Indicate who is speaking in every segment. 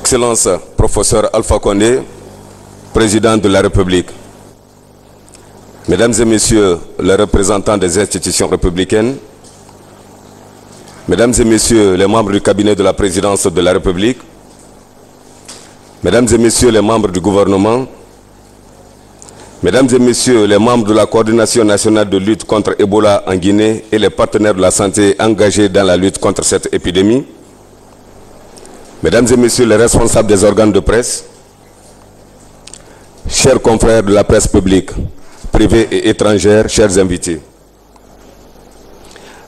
Speaker 1: Excellence professeur Alpha Condé, Président de la République, Mesdames et Messieurs les représentants des institutions républicaines, Mesdames et Messieurs les membres du cabinet de la Présidence de la République, Mesdames et Messieurs les membres du gouvernement, Mesdames et Messieurs les membres de la coordination nationale de lutte contre Ebola en Guinée et les partenaires de la santé engagés dans la lutte contre cette épidémie, Mesdames et Messieurs les responsables des organes de presse, chers confrères de la presse publique, privée et étrangère, chers invités.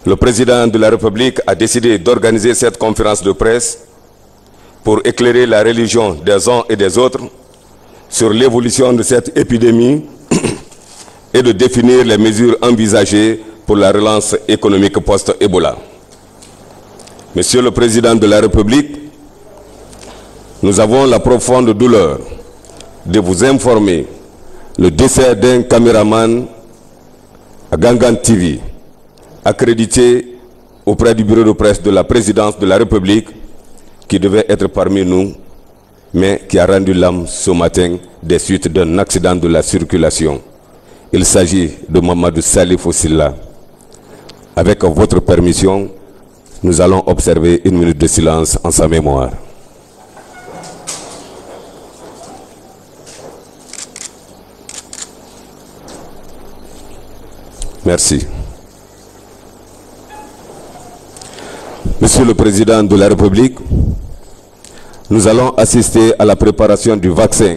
Speaker 1: Le Président de la République a décidé d'organiser cette conférence de presse pour éclairer la religion des uns et des autres sur l'évolution de cette épidémie et de définir les mesures envisagées pour la relance économique post-Ebola. Monsieur le Président de la République, nous avons la profonde douleur de vous informer le décès d'un caméraman à Gangan TV, accrédité auprès du bureau de presse de la Présidence de la République, qui devait être parmi nous, mais qui a rendu l'âme ce matin des suites d'un accident de la circulation. Il s'agit de Mamadou Salif Silla. Avec votre permission, nous allons observer une minute de silence en sa mémoire. Merci. Monsieur le Président de la République, nous allons assister à la préparation du vaccin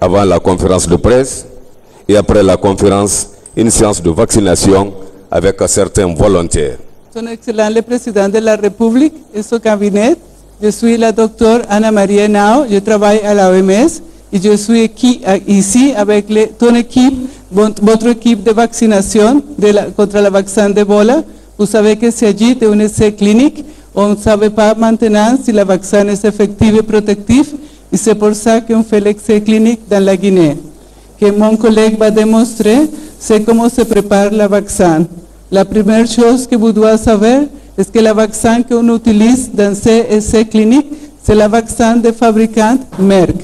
Speaker 1: avant la conférence de presse et après la conférence, une séance de vaccination avec certains volontaires.
Speaker 2: Son Excellence le Président de la République et son cabinet, je suis la docteure Anna Maria Nao, je travaille à la OMS et je suis ici avec ton équipe, votre équipe de vaccination contre le vaccin d'Ebola. Vous savez qu'il s'agit d'un essai clinique. On ne savait pas maintenant si le vaccin est effectif et protectif. Et c'est pour ça qu'on fait l'essai clinique dans la Guinée. Que mon collègue va démontrer, c'est comment se prépare le vaccin. La première chose que vous devez savoir, est que le vaccin qu'on utilise dans ces essais cliniques, c'est le vaccin de fabricant Merck.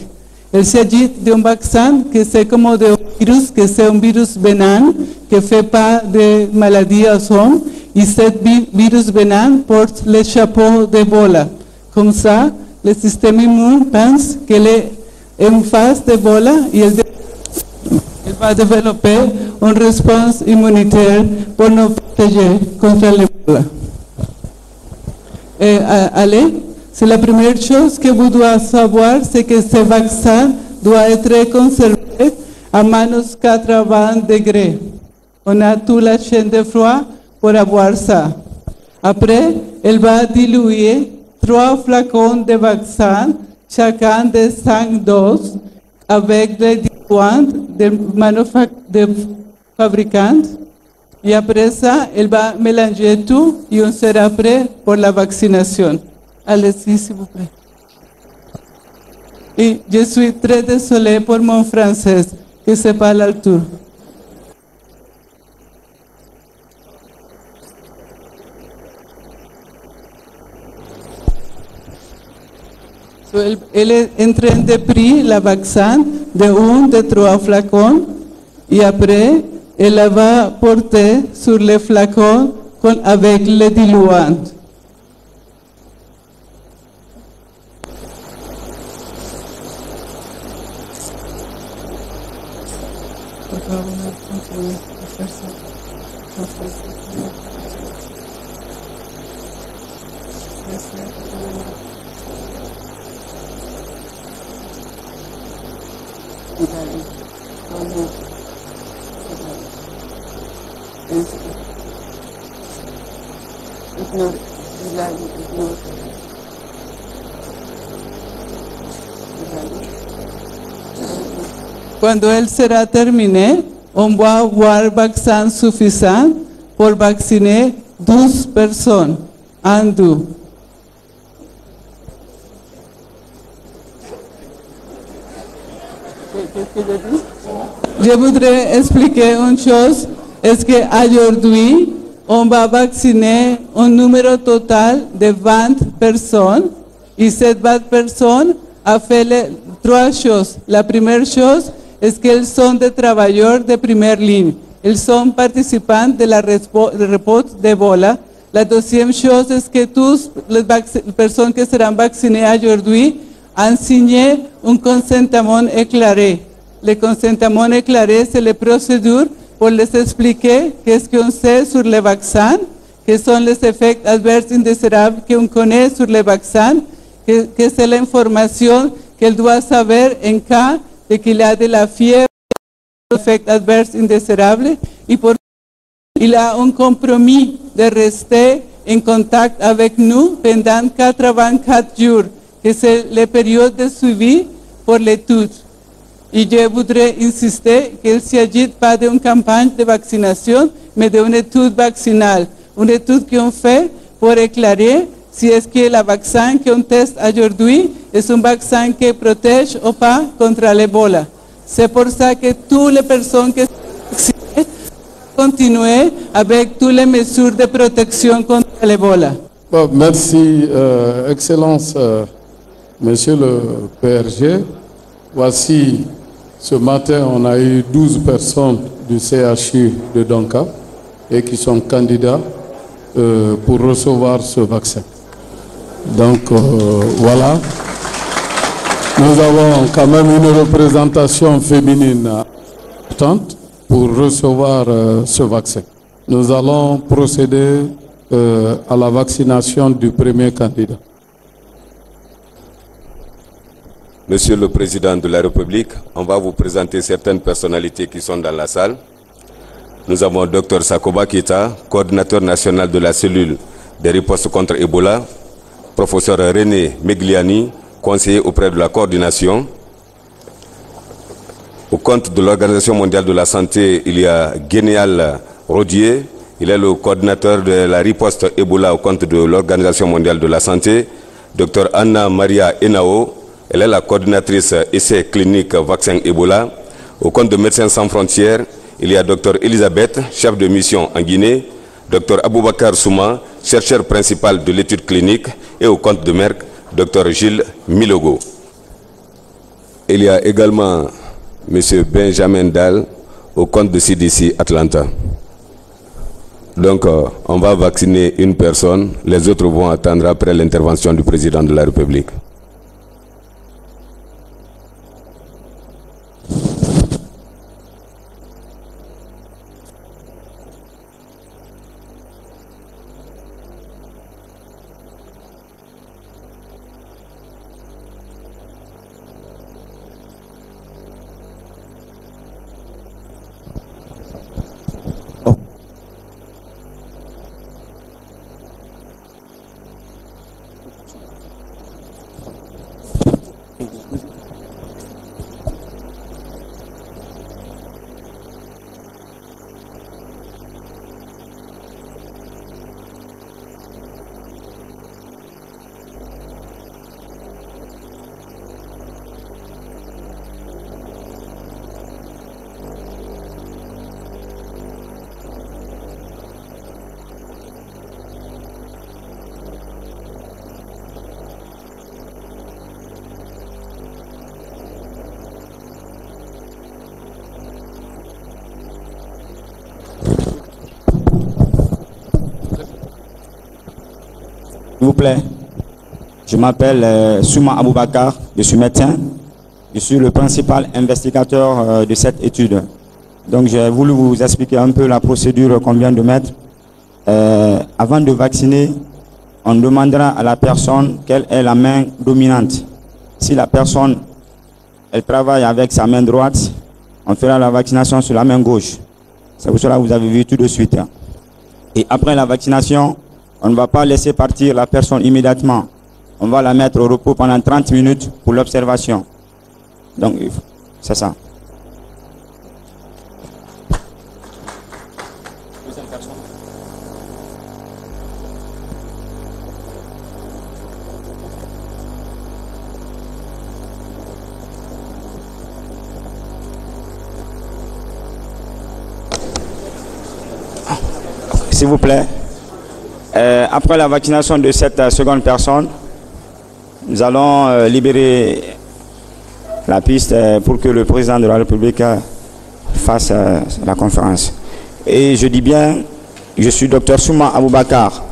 Speaker 2: Il s'agit d'un vaccin que c'est comme un virus, que c'est un virus bénin, qui ne fait pas de maladie à l'homme. Et ce virus bénin porte le chapeau d'Ebola. Comme ça, le système immun pense qu'il est en phase d'Ebola et il va développer une réponse immunitaire pour nous protéger contre l'Ebola. Allez, c'est la première chose que vous devez savoir, c'est que ce vaccin doit être conservé à minus 80 degrés. On a toute la chaîne de froid pour avoir ça. Après, elle va diluer 3 flacons de vaccin, chacun de 5 doses, avec les diluants de fabricants. Et après ça, elle va mélanger tout et on sera prêt pour la vaccination. Allez-y, s'il vous plaît. Et je suis très désolée pour mon français, que ce n'est pas à l'alture. Elle est en train de prendre le vaccin de 1 de 3 flacons et après, elle va porter sur les flacons avec les diluants. Cuando él será terminé, on va avoir vaccin suffisant pour vacciner 12 personnes en tout. Je voudrais expliquer une chose, est qu'aujourd'hui, on va vacciner un numéro total de 20 personnes Et cette personne a fait trois choses. La première chose es qu'ils sont des travailleurs de première ligne. Ils sont participants de la réponse d'Ebola. La deuxième chose es que toutes les personnes qui seront vaccinées aujourd'hui ont signé un consentement éclairé. Le consentement éclairé, c'est la procédure pour les expliquer qu'est-ce qu'on sait sur les vaccins, quels sont les effets adverses indésirables qu'on connaît sur les vaccins, que c'est l'information qu'elle doit savoir en cas de qu'il y a de la fièvre, effets adverses indésirables, et pour il a un compromis de rester en contact avec nous pendant 84 jours, que c'est la période de suivi pour l'étude. Et je voudrais insister qu'il ne s'agit pas d'une campagne de vaccination, mais d'une étude vaccinale. Une étude qu'on fait pour éclairer si est-ce que le vaccin qu'on teste aujourd'hui est un vaccin qui protège ou pas contre l'Ebola. C'est pour ça que toutes les personnes qui sont vaccinées continuent avec toutes les mesures de protection contre l'Ebola.
Speaker 3: Bon, merci, Excellence, Monsieur le PRG. Voici, ce matin, on a eu 12 personnes du CHU de Donka et qui sont candidats pour recevoir ce vaccin. Donc, voilà. Nous avons quand même une représentation féminine importante pour recevoir ce vaccin. Nous allons procéder à la vaccination du premier candidat.
Speaker 1: Monsieur le Président de la République, on va vous présenter certaines personnalités qui sont dans la salle. Nous avons Dr Sakoba Keita, coordinateur national de la cellule de riposte contre Ebola, professeur René Megliani, conseiller auprès de la coordination. Au compte de l'Organisation mondiale de la santé, il y a Guénéal Rodier, il est le coordinateur de la riposte Ebola au compte de l'Organisation mondiale de la santé. Dr Anna Maria Enao, elle est la coordinatrice essai clinique vaccin Ebola. Au compte de Médecins sans frontières, il y a Dr Elisabeth, chef de mission en Guinée, Dr Aboubakar Souma, chercheur principal de l'étude clinique, et au compte de Merck, Dr Gilles Milogo. Il y a également M. Benjamin Dahl, au compte de CDC Atlanta. Donc, on va vacciner une personne, les autres vont attendre après l'intervention du président de la République.
Speaker 4: S'il vous plaît, je m'appelle Souma Aboubakar, je suis médecin, je suis le principal investigateur de cette étude. Donc j'ai voulu vous expliquer un peu la procédure qu'on vient de mettre. Avant de vacciner, on demandera à la personne quelle est la main dominante. Si la personne, elle travaille avec sa main droite, on fera la vaccination sur la main gauche. C'est pour cela que vous avez vu tout de suite. Et après la vaccination, on ne va pas laisser partir la personne immédiatement. On va la mettre au repos pendant 30 minutes pour l'observation. Donc, c'est ça. S'il vous plaît. Après la vaccination de cette seconde personne, nous allons libérer la piste pour que le président de la République fasse la conférence. Et je dis bien, je suis Dr Souma Aboubakar,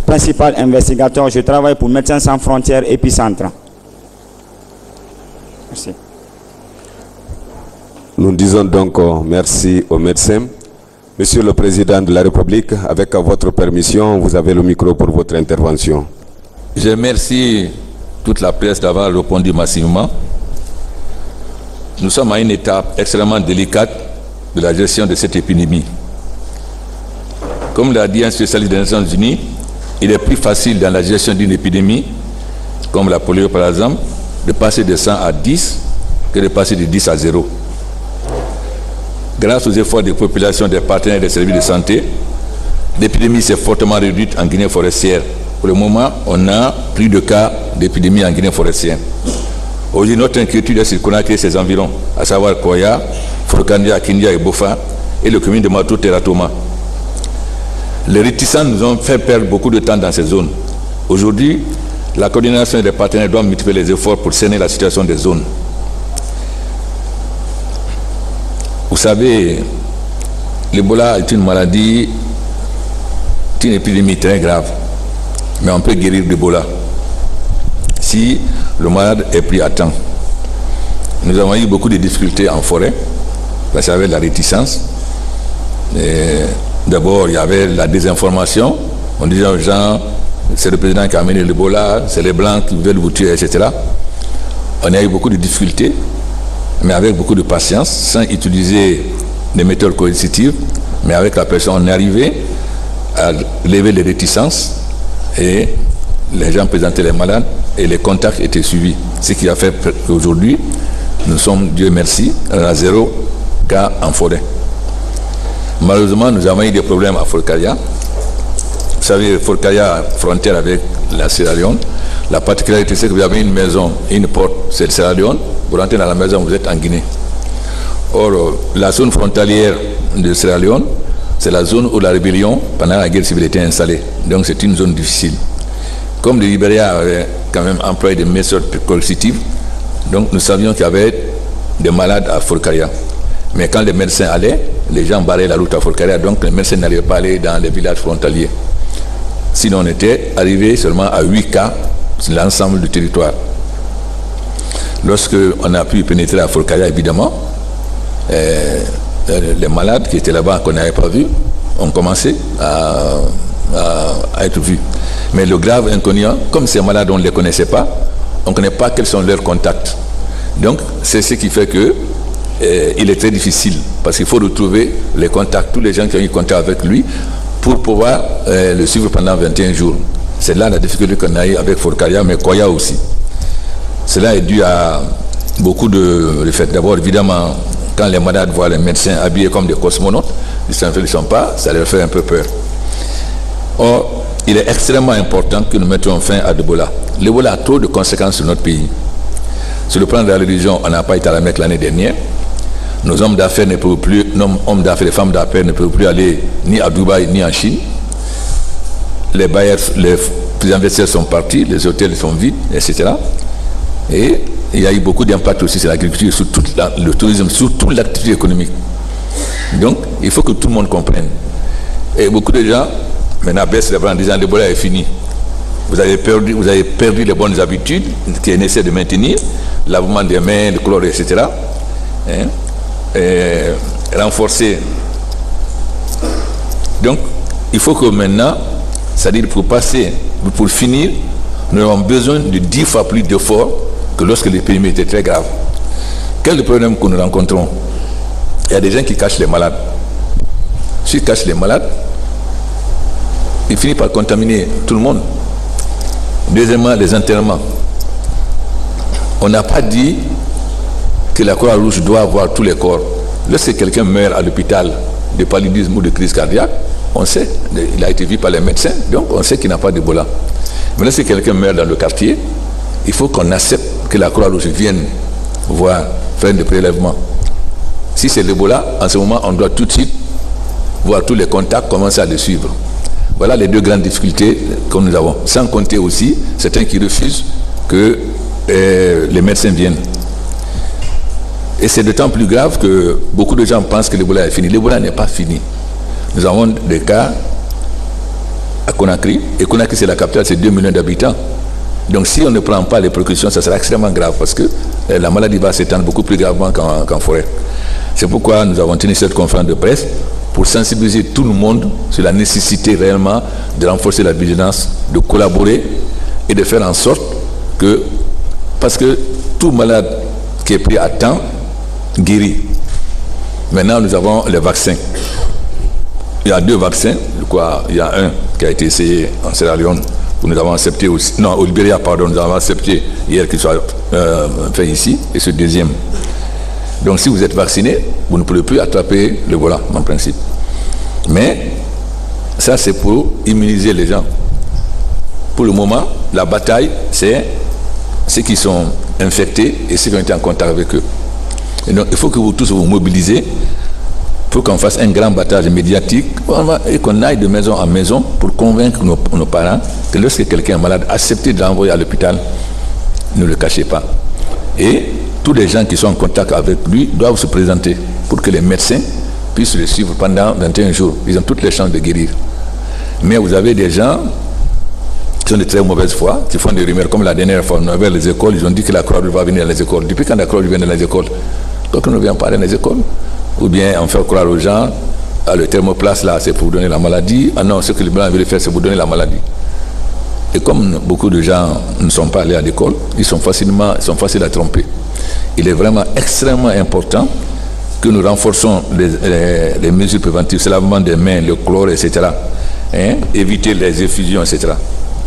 Speaker 4: principal investigateur. Je travaille pour Médecins sans frontières Épicentre. Merci.
Speaker 1: Nous disons donc merci aux médecins. Monsieur le Président de la République, avec votre permission, vous avez le micro pour votre intervention.
Speaker 5: Je remercie toute la presse d'avoir répondu massivement. Nous sommes à une étape extrêmement délicate de la gestion de cette épidémie. Comme l'a dit un spécialiste des Nations Unies, il est plus facile dans la gestion d'une épidémie, comme la polio par exemple, de passer de 100 à 10 que de passer de 10 à 0. Grâce aux efforts des populations, des partenaires des services de santé, l'épidémie s'est fortement réduite en Guinée forestière. Pour le moment, on a plus de cas d'épidémie en Guinée forestière. Aujourd'hui, notre inquiétude est sur Conakry et ses environs, à savoir Koya, Forokandia, Kindia et Bofa, et le commune de Matou Teratoma. Les réticents nous ont fait perdre beaucoup de temps dans ces zones. Aujourd'hui, la coordination des partenaires doit multiplier les efforts pour cerner la situation des zones. Vous savez, l'Ebola est une maladie, c'est une épidémie très grave, mais on peut guérir d'Ebola si le malade est pris à temps. Nous avons eu beaucoup de difficultés en forêt, parce qu'il y avait la réticence. D'abord, il y avait la désinformation. On disait aux gens, c'est le président qui a amené l'Ebola, c'est les Blancs qui veulent vous tuer, etc. On a eu beaucoup de difficultés, mais avec beaucoup de patience, sans utiliser des méthodes coercitives, mais avec la pression, on est arrivé à lever les réticences et les gens présentaient les malades et les contacts étaient suivis. Ce qui a fait qu'aujourd'hui, nous sommes, Dieu merci, à 0 cas en forêt. Malheureusement, nous avons eu des problèmes à Forcaya. Vous savez, Forcaya, frontière avec la Sierra Leone. La particularité, c'est que vous avez une maison et une porte, c'est le Sierra Leone. Vous rentrez dans la maison, vous êtes en Guinée. Or, la zone frontalière de Sierra Leone, c'est la zone où la rébellion, pendant la guerre civile, était installée. Donc, c'est une zone difficile. Comme le Libéria avait quand même employé des méthodes coercitives, donc nous savions qu'il y avait des malades à Forcaya. Mais quand les médecins allaient, les gens barraient la route à Forcaya, donc les médecins n'allaient pas aller dans les villages frontaliers. Sinon, on était arrivé seulement à 8 cas sur l'ensemble du territoire. Lorsque on a pu pénétrer à Forcaya, évidemment, les malades qui étaient là-bas, qu'on n'avait pas vus, ont commencé à être vus. Mais le grave inconvénient, comme ces malades, on ne les connaissait pas, on ne connaît pas quels sont leurs contacts. Donc, c'est ce qui fait que il est très difficile, parce qu'il faut retrouver les contacts, tous les gens qui ont eu contact avec lui, pour pouvoir le suivre pendant 21 jours. C'est là la difficulté qu'on a eu avec Forcaya, mais Koya aussi. Cela est dû à beaucoup de faits. D'abord, évidemment, quand les malades voient les médecins habillés comme des cosmonautes, ils ne sont pas, ça leur fait un peu peur. Or, il est extrêmement important que nous mettions fin à l'Ebola. L'Ebola a trop de conséquences sur notre pays. Sur le plan de la religion, on n'a pas été à la Mecque l'année dernière. Nos hommes d'affaires ne peuvent plus, nos hommes d'affaires et femmes d'affaires ne peuvent plus aller ni à Dubaï ni en Chine. Les bailleurs, les investisseurs sont partis, les hôtels sont vides, etc. Et il y a eu beaucoup d'impact aussi sur l'agriculture, sur tout le tourisme, sur toute l'activité économique. Donc, il faut que tout le monde comprenne. Et beaucoup de gens maintenant baissent les bras en disant l'Ebola est fini. Vous avez perdu les bonnes habitudes qu'il est nécessaire de maintenir, lavement des mains, le chlore, etc. Et renforcer. Donc, il faut que maintenant, c'est-à-dire pour finir, nous avons besoin de 10 fois plus d'efforts que lorsque l'épidémie était très grave. Quel est le problème que nous rencontrons? Il y a des gens qui cachent les malades. S'ils cachent les malades, ils finissent par contaminer tout le monde. Deuxièmement, les enterrements. On n'a pas dit que la Croix-Rouge doit avoir tous les corps. Lorsque quelqu'un meurt à l'hôpital de paludisme ou de crise cardiaque, on sait, il a été vu par les médecins, donc on sait qu'il n'a pas d'Ebola. Mais lorsque quelqu'un meurt dans le quartier, il faut qu'on accepte que la Croix-Rouge vienne voir, faire des prélèvements. Si c'est l'Ebola, en ce moment, on doit tout de suite voir tous les contacts, commencer à les suivre. Voilà les deux grandes difficultés que nous avons. Sans compter aussi certains qui refusent que les médecins viennent. Et c'est d'autant plus grave que beaucoup de gens pensent que l'Ebola est fini. L'Ebola n'est pas fini. Nous avons des cas à Conakry. Et Conakry, c'est la capitale, c'est 2 millions d'habitants. Donc si on ne prend pas les précautions, ça sera extrêmement grave parce que la maladie va s'étendre beaucoup plus gravement qu'en forêt. C'est pourquoi nous avons tenu cette conférence de presse pour sensibiliser tout le monde sur la nécessité réellement de renforcer la vigilance, de collaborer et de faire en sorte que, parce que tout malade qui est pris à temps guérit. Maintenant, nous avons les vaccins. Il y a 2 vaccins, il y a un qui a été essayé en Sierra Leone, où nous avons accepté aussi, non, au Libéria, pardon, nous avons accepté hier qu'il soit fait ici, et ce deuxième. Donc si vous êtes vacciné, vous ne pouvez plus attraper l'Ebola, en principe. Mais ça, c'est pour immuniser les gens. Pour le moment, la bataille, c'est ceux qui sont infectés et ceux qui ont été en contact avec eux. Et donc, il faut que vous tous vous mobilisez pour qu'on fasse un grand battage médiatique et qu'on aille de maison en maison pour convaincre nos parents que lorsque quelqu'un est malade, acceptez de l'envoyer à l'hôpital. Ne le cachez pas. Et tous les gens qui sont en contact avec lui doivent se présenter pour que les médecins puissent le suivre pendant 21 jours. Ils ont toutes les chances de guérir. Mais vous avez des gens qui sont de très mauvaise foi, qui font des rumeurs, comme la dernière fois, on avait les écoles, ils ont dit que la Croix-Rouge va venir dans les écoles. Depuis quand la Croix-Rouge vient dans les écoles? Donc on ne vient pas dans les écoles. Ou bien on fait croire aux gens, le thermoplace là, c'est pour vous donner la maladie. Ah non, ce que les Blancs veulent faire, c'est vous donner la maladie. Et comme beaucoup de gens ne sont pas allés à l'école, ils sont faciles à tromper. Il est vraiment extrêmement important que nous renforçons les mesures préventives, c'est lavement des mains, le chlore, etc. Éviter les effusions, etc.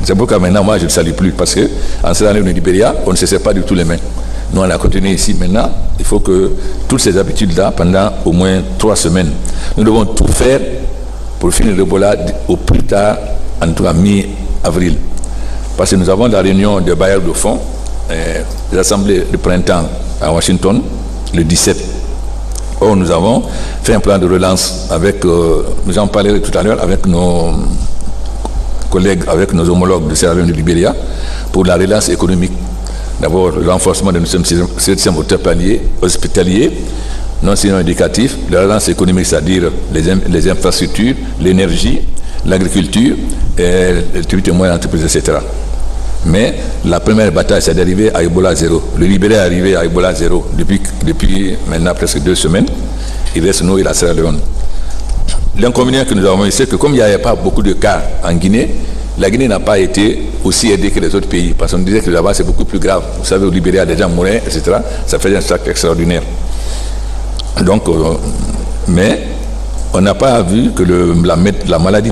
Speaker 5: C'est pourquoi maintenant, moi, je ne salue plus, parce qu'en Sierra Leone et au Libéria, on ne se serre pas du tout les mains. Nous, on a continué ici. Maintenant, il faut que toutes ces habitudes-là, pendant au moins 3 semaines, nous devons tout faire pour finir l'Ebola au plus tard, en tout cas mi-avril. Parce que nous avons la réunion des bailleurs de fonds, l'Assemblée de printemps à Washington, le 17. Or, nous avons fait un plan de relance avec, nous en parlerons tout à l'heure, avec nos collègues, avec nos homologues de Sierra Leone et du Libéria, pour la relance économique. D'abord, le renforcement de nos systèmes hospitaliers, non seulement éducatifs, la relance économique, c'est-à-dire les infrastructures, l'énergie, l'agriculture, les petites et moyennes entreprises, etc. Mais la première bataille, c'est d'arriver à Ebola 0. Le Libéria est arrivé à Ebola 0 depuis maintenant presque 2 semaines. Il reste nous et la Sierra Leone. L'inconvénient que nous avons, c'est que comme il n'y avait pas beaucoup de cas en Guinée, la Guinée n'a pas été aussi aidée que les autres pays. Parce qu'on disait que là-bas, c'est beaucoup plus grave. Vous savez, au Libéria, des gens mouraient, etc. Ça faisait un choc extraordinaire. Donc, mais on n'a pas vu que la maladie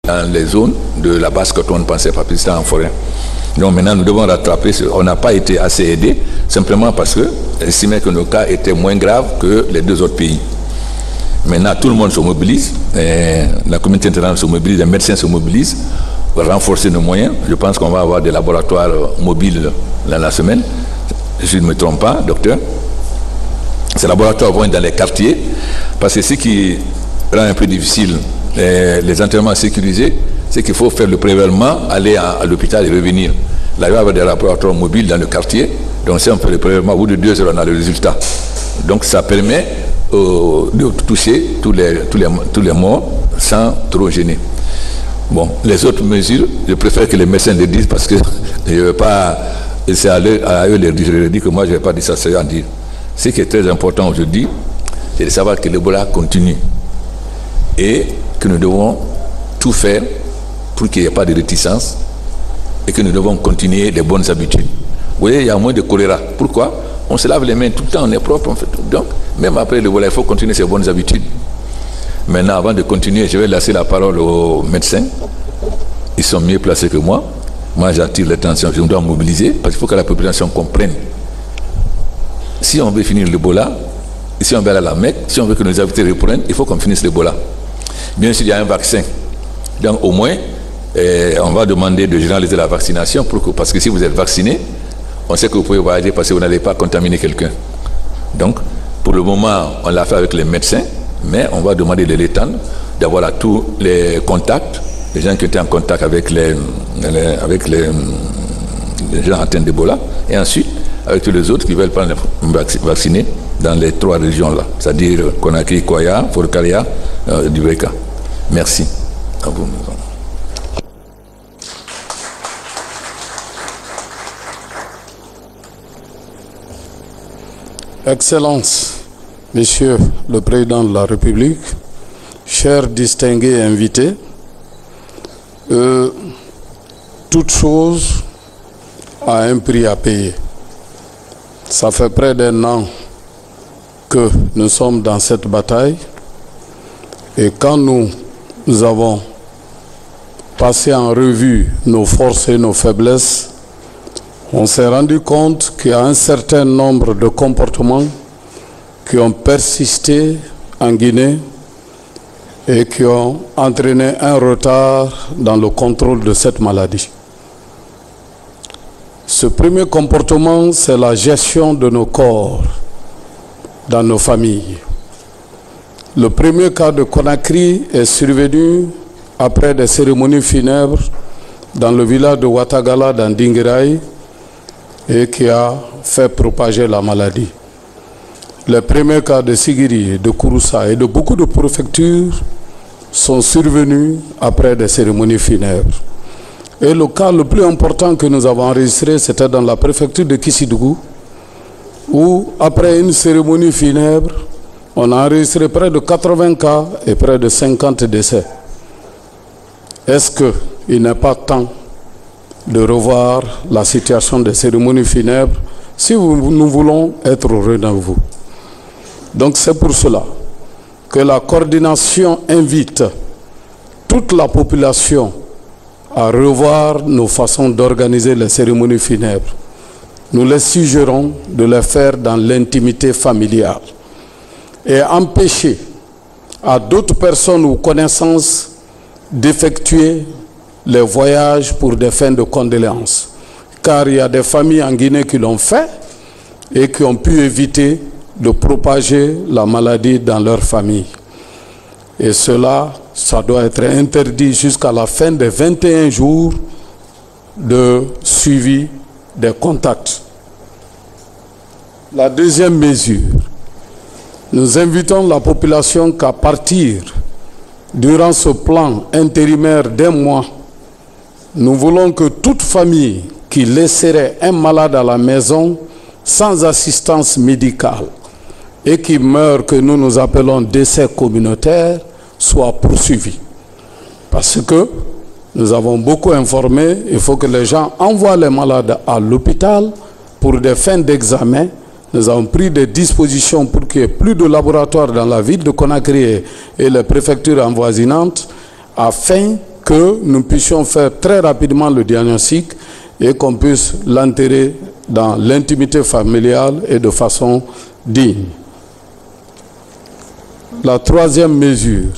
Speaker 5: dans les zones de la basse côte, on ne pensait pas, plus en forêt. Donc maintenant, nous devons rattraper. On n'a pas été assez aidés, simplement parce que estimait que nos cas étaient moins graves que les 2 autres pays. Maintenant, tout le monde se mobilise, la communauté internationale se mobilise, les médecins se mobilisent pour renforcer nos moyens. Je pense qu'on va avoir des laboratoires mobiles dans la semaine, si je ne me trompe pas, docteur. Ces laboratoires vont être dans les quartiers, parce que ce qui rend un peu difficile les entraînements sécurisés, c'est qu'il faut faire le prélèvement, aller à l'hôpital et revenir. Là, il va y avoir des laboratoires mobiles dans le quartier, donc si on fait le prélèvement, au bout de 2 heures, on a le résultat. Donc ça permet de toucher tous les morts sans trop gêner. Bon, les autres mesures, je préfère que les médecins le disent parce que je ne veux pas, c'est à eux de dire, je dis que moi je ne vais pas dire ça, c'est à dire. Ce qui est très important aujourd'hui, c'est de savoir que l'Ebola continue et que nous devons tout faire pour qu'il n'y ait pas de réticence et que nous devons continuer les bonnes habitudes. Vous voyez, il y a moins de choléra. Pourquoi? On se lave les mains tout le temps, on est propre, on fait tout. Donc, même après l'Ebola, il faut continuer ces bonnes habitudes. Maintenant, avant de continuer, je vais laisser la parole aux médecins. Ils sont mieux placés que moi. Moi, j'attire l'attention, je dois mobiliser, parce qu'il faut que la population comprenne. Si on veut finir l'Ebola, si on veut aller à la Mecque, si on veut que nos invités reprennent, il faut qu'on finisse l'Ebola. Bien sûr, il y a un vaccin. Donc, au moins, on va demander de généraliser la vaccination, parce que si vous êtes vacciné, on sait que vous pouvez voyager parce que vous n'allez pas contaminer quelqu'un. Donc, pour le moment, on l'a fait avec les médecins, mais on va demander de l'étendre, d'avoir tous les contacts les gens qui étaient en contact avec les gens atteints d'Ebola, et ensuite avec tous les autres qui veulent pas vacciner dans les 3 régions-là, c'est-à-dire Conakry, Koya, Forcaria, Dubeka. Merci à vous.
Speaker 3: Excellences, Monsieur le Président de la République, chers distingués invités, toute chose a un prix à payer. Ça fait près d'1 an que nous sommes dans cette bataille et quand nous avons passé en revue nos forces et nos faiblesses, on s'est rendu compte qu'il y a un certain nombre de comportements qui ont persisté en Guinée et qui ont entraîné un retard dans le contrôle de cette maladie. Ce premier comportement, c'est la gestion de nos corps dans nos familles. Le premier cas de Conakry est survenu après des cérémonies funèbres dans le village de Ouattagala dans Dinguiraye et qui a fait propager la maladie. Les premiers cas de Sigiri, de Kouroussa et de beaucoup de préfectures sont survenus après des cérémonies funèbres. Et le cas le plus important que nous avons enregistré, c'était dans la préfecture de Kissidougou, où après une cérémonie funèbre, on a enregistré près de 80 cas et près de 50 décès. Est-ce qu'il n'est pas temps de revoir la situation des cérémonies funèbres si nous voulons être au rendez-vous? Donc c'est pour cela que la coordination invite toute la population à revoir nos façons d'organiser les cérémonies funèbres. Nous les suggérons de les faire dans l'intimité familiale et empêcher à d'autres personnes ou connaissances d'effectuer les voyages pour des fins de condoléances. Car il y a des familles en Guinée qui l'ont fait et qui ont pu éviter de propager la maladie dans leur famille. Et cela, ça doit être interdit jusqu'à la fin des 21 jours de suivi des contacts. La deuxième mesure, nous invitons la population qu'à partir durant ce plan intérimaire d'1 mois, nous voulons que toute famille qui laisserait un malade à la maison sans assistance médicale et qui meurt, que nous appelons décès communautaire, soit poursuivie. Parce que nous avons beaucoup informé, il faut que les gens envoient les malades à l'hôpital pour des fins d'examen. Nous avons pris des dispositions pour qu'il n'y ait plus de laboratoires dans la ville de Conakry et les préfectures avoisinantes, afin que nous puissions faire très rapidement le diagnostic et qu'on puisse l'enterrer dans l'intimité familiale et de façon digne. La troisième mesure,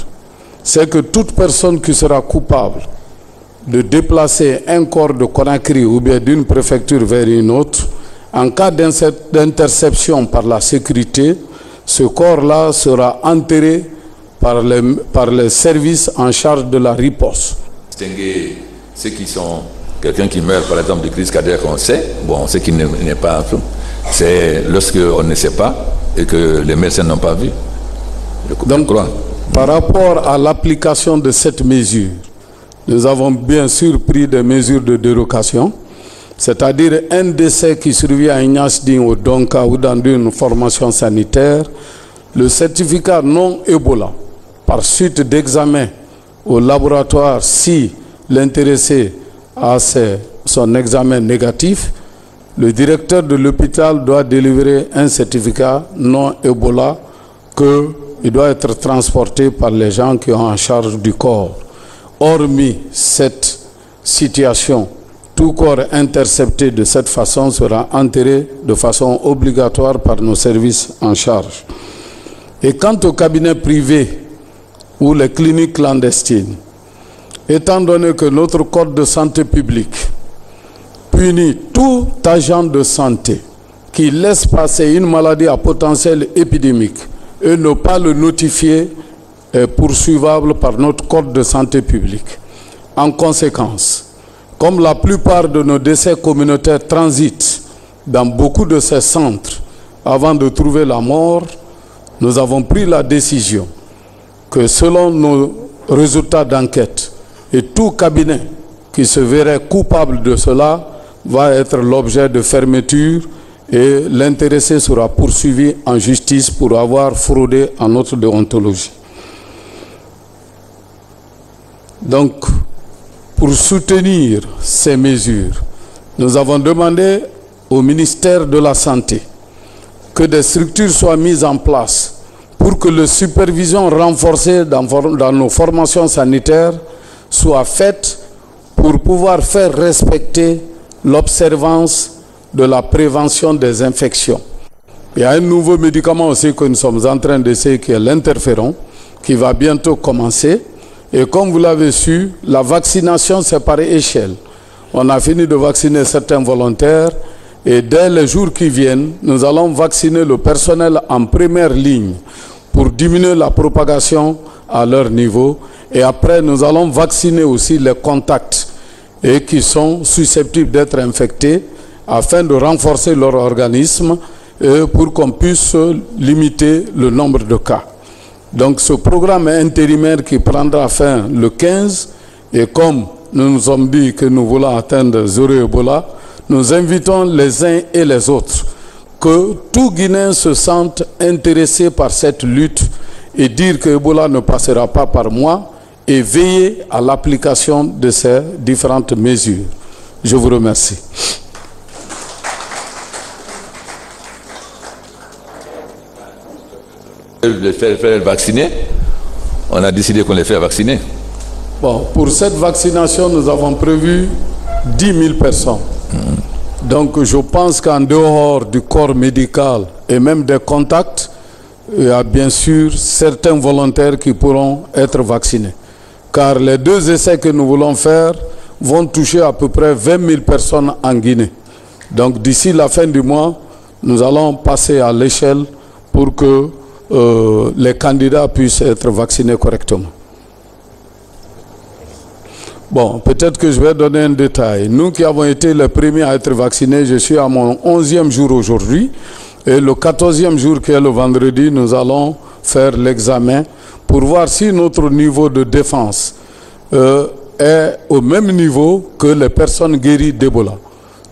Speaker 3: c'est que toute personne qui sera coupable de déplacer un corps de Conakry ou bien d'une préfecture vers une autre, en cas d'interception par la sécurité, ce corps-là sera enterré par les services en charge de la riposte.
Speaker 5: Distinguer ceux qui sont quelqu'un qui meurt par exemple de crise cardiaque, on sait, bon, ce qui n'est pas, c'est lorsqu'on ne sait pas et que les médecins n'ont pas vu.
Speaker 3: Donc, par rapport à l'application de cette mesure, nous avons bien sûr pris des mesures de dérogation, c'est-à-dire un décès qui survient à Ignace Ding au Donka ou dans une formation sanitaire, le certificat non Ebola, par suite d'examen au laboratoire, si l'intéressé a son examen négatif, le directeur de l'hôpital doit délivrer un certificat non Ebola qu'il doit être transporté par les gens qui ont en charge du corps. Hormis cette situation, tout corps intercepté de cette façon sera enterré de façon obligatoire par nos services en charge. Et quant au cabinet privé ou les cliniques clandestines, étant donné que notre code de santé publique punit tout agent de santé qui laisse passer une maladie à potentiel épidémique et ne pas le notifier est poursuivable par notre code de santé publique. En conséquence, comme la plupart de nos décès communautaires transitent dans beaucoup de ces centres avant de trouver la mort, nous avons pris la décision que selon nos résultats d'enquête, et tout cabinet qui se verrait coupable de cela va être l'objet de fermeture et l'intéressé sera poursuivi en justice pour avoir fraudé à notre déontologie. Donc, pour soutenir ces mesures, nous avons demandé au ministère de la Santé que des structures soient mises en place pour que la supervision renforcée dans nos formations sanitaires soit faite pour pouvoir faire respecter l'observance de la prévention des infections. Il y a un nouveau médicament aussi que nous sommes en train d'essayer, qui est l'interféron, qui va bientôt commencer. Et comme vous l'avez su, la vaccination, c'est par échelle. On a fini de vacciner certains volontaires et dès les jours qui viennent, nous allons vacciner le personnel en première ligne pour diminuer la propagation à leur niveau. Et après, nous allons vacciner aussi les contacts et qui sont susceptibles d'être infectés afin de renforcer leur organisme et pour qu'on puisse limiter le nombre de cas. Donc ce programme intérimaire qui prendra fin le 15, et comme nous nous sommes dit que nous voulons atteindre zéro Ebola, nous invitons les uns et les autres que tout Guinéen se sente intéressé par cette lutte et dire que Ebola ne passera pas par moi et veiller à l'application de ces différentes mesures. Je vous remercie.
Speaker 5: Les faire vacciner, on a décidé qu'on les fait vacciner.
Speaker 3: Bon, pour cette vaccination, nous avons prévu 10 000 personnes. Donc je pense qu'en dehors du corps médical et même des contacts, il y a bien sûr certains volontaires qui pourront être vaccinés. Car les 2 essais que nous voulons faire vont toucher à peu près 20 000 personnes en Guinée. Donc d'ici la fin du mois, nous allons passer à l'échelle pour que les candidats puissent être vaccinés correctement. Bon, peut-être que je vais donner un détail. Nous qui avons été les premiers à être vaccinés, je suis à mon 11e jour aujourd'hui. Et le 14e jour, qui est le vendredi, nous allons faire l'examen pour voir si notre niveau de défense est au même niveau que les personnes guéries d'Ebola.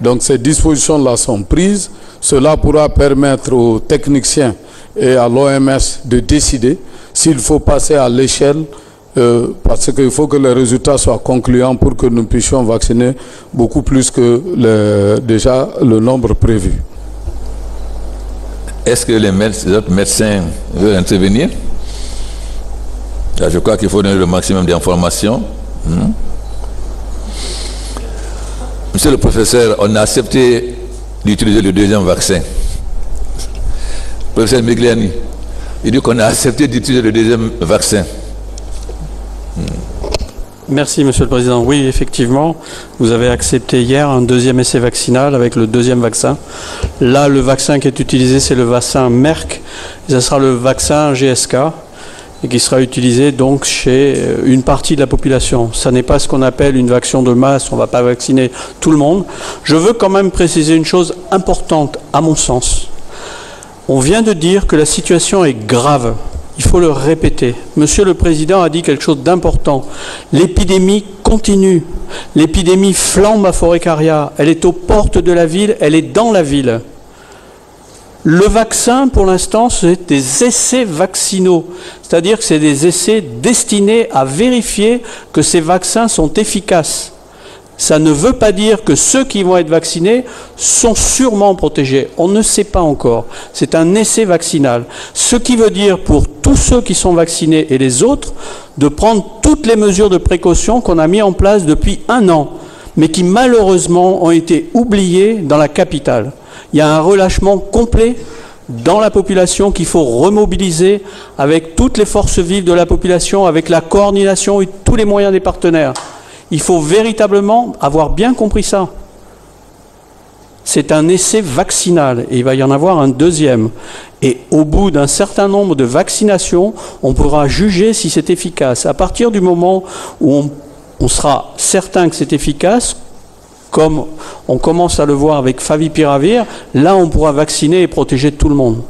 Speaker 3: Donc ces dispositions-là sont prises. Cela pourra permettre aux techniciens et à l'OMS de décider s'il faut passer à l'échelle parce qu'il faut que les résultats soient concluants pour que nous puissions vacciner beaucoup plus que déjà le nombre prévu.
Speaker 5: Est-ce que les autres médecins veulent intervenir? Là, je crois qu'il faut donner le maximum d'informations. Monsieur le professeur, on a accepté d'utiliser le 2e vaccin. Professeur Migliani, il dit qu'on a accepté d'utiliser le 2e vaccin.
Speaker 6: Merci Monsieur le Président. Oui, effectivement, vous avez accepté hier un 2e essai vaccinal avec le 2e vaccin. Là, le vaccin qui est utilisé, c'est le vaccin Merck. Et ce sera le vaccin GSK et qui sera utilisé donc chez une partie de la population. Ça n'est pas ce qu'on appelle une vaccination de masse, on ne va pas vacciner tout le monde. Je veux quand même préciser une chose importante, à mon sens. On vient de dire que la situation est grave. Il faut le répéter. Monsieur le Président a dit quelque chose d'important. L'épidémie continue. L'épidémie flambe à Forêt-Carrière. Elle est aux portes de la ville, elle est dans la ville. Le vaccin, pour l'instant, c'est des essais vaccinaux. C'est-à-dire que c'est des essais destinés à vérifier que ces vaccins sont efficaces. Ça ne veut pas dire que ceux qui vont être vaccinés sont sûrement protégés. On ne sait pas encore. C'est un essai vaccinal. Ce qui veut dire pour tous ceux qui sont vaccinés et les autres, de prendre toutes les mesures de précaution qu'on a mis en place depuis 1 an, mais qui malheureusement ont été oubliées dans la capitale. Il y a un relâchement complet dans la population qu'il faut remobiliser avec toutes les forces vives de la population, avec la coordination et tous les moyens des partenaires. Il faut véritablement avoir bien compris ça. C'est un essai vaccinal et il va y en avoir un 2e. Et au bout d'un certain nombre de vaccinations, on pourra juger si c'est efficace. À partir du moment où on on sera certain que c'est efficace, comme on commence à le voir avec Favipiravir, là on pourra vacciner et protéger tout le monde.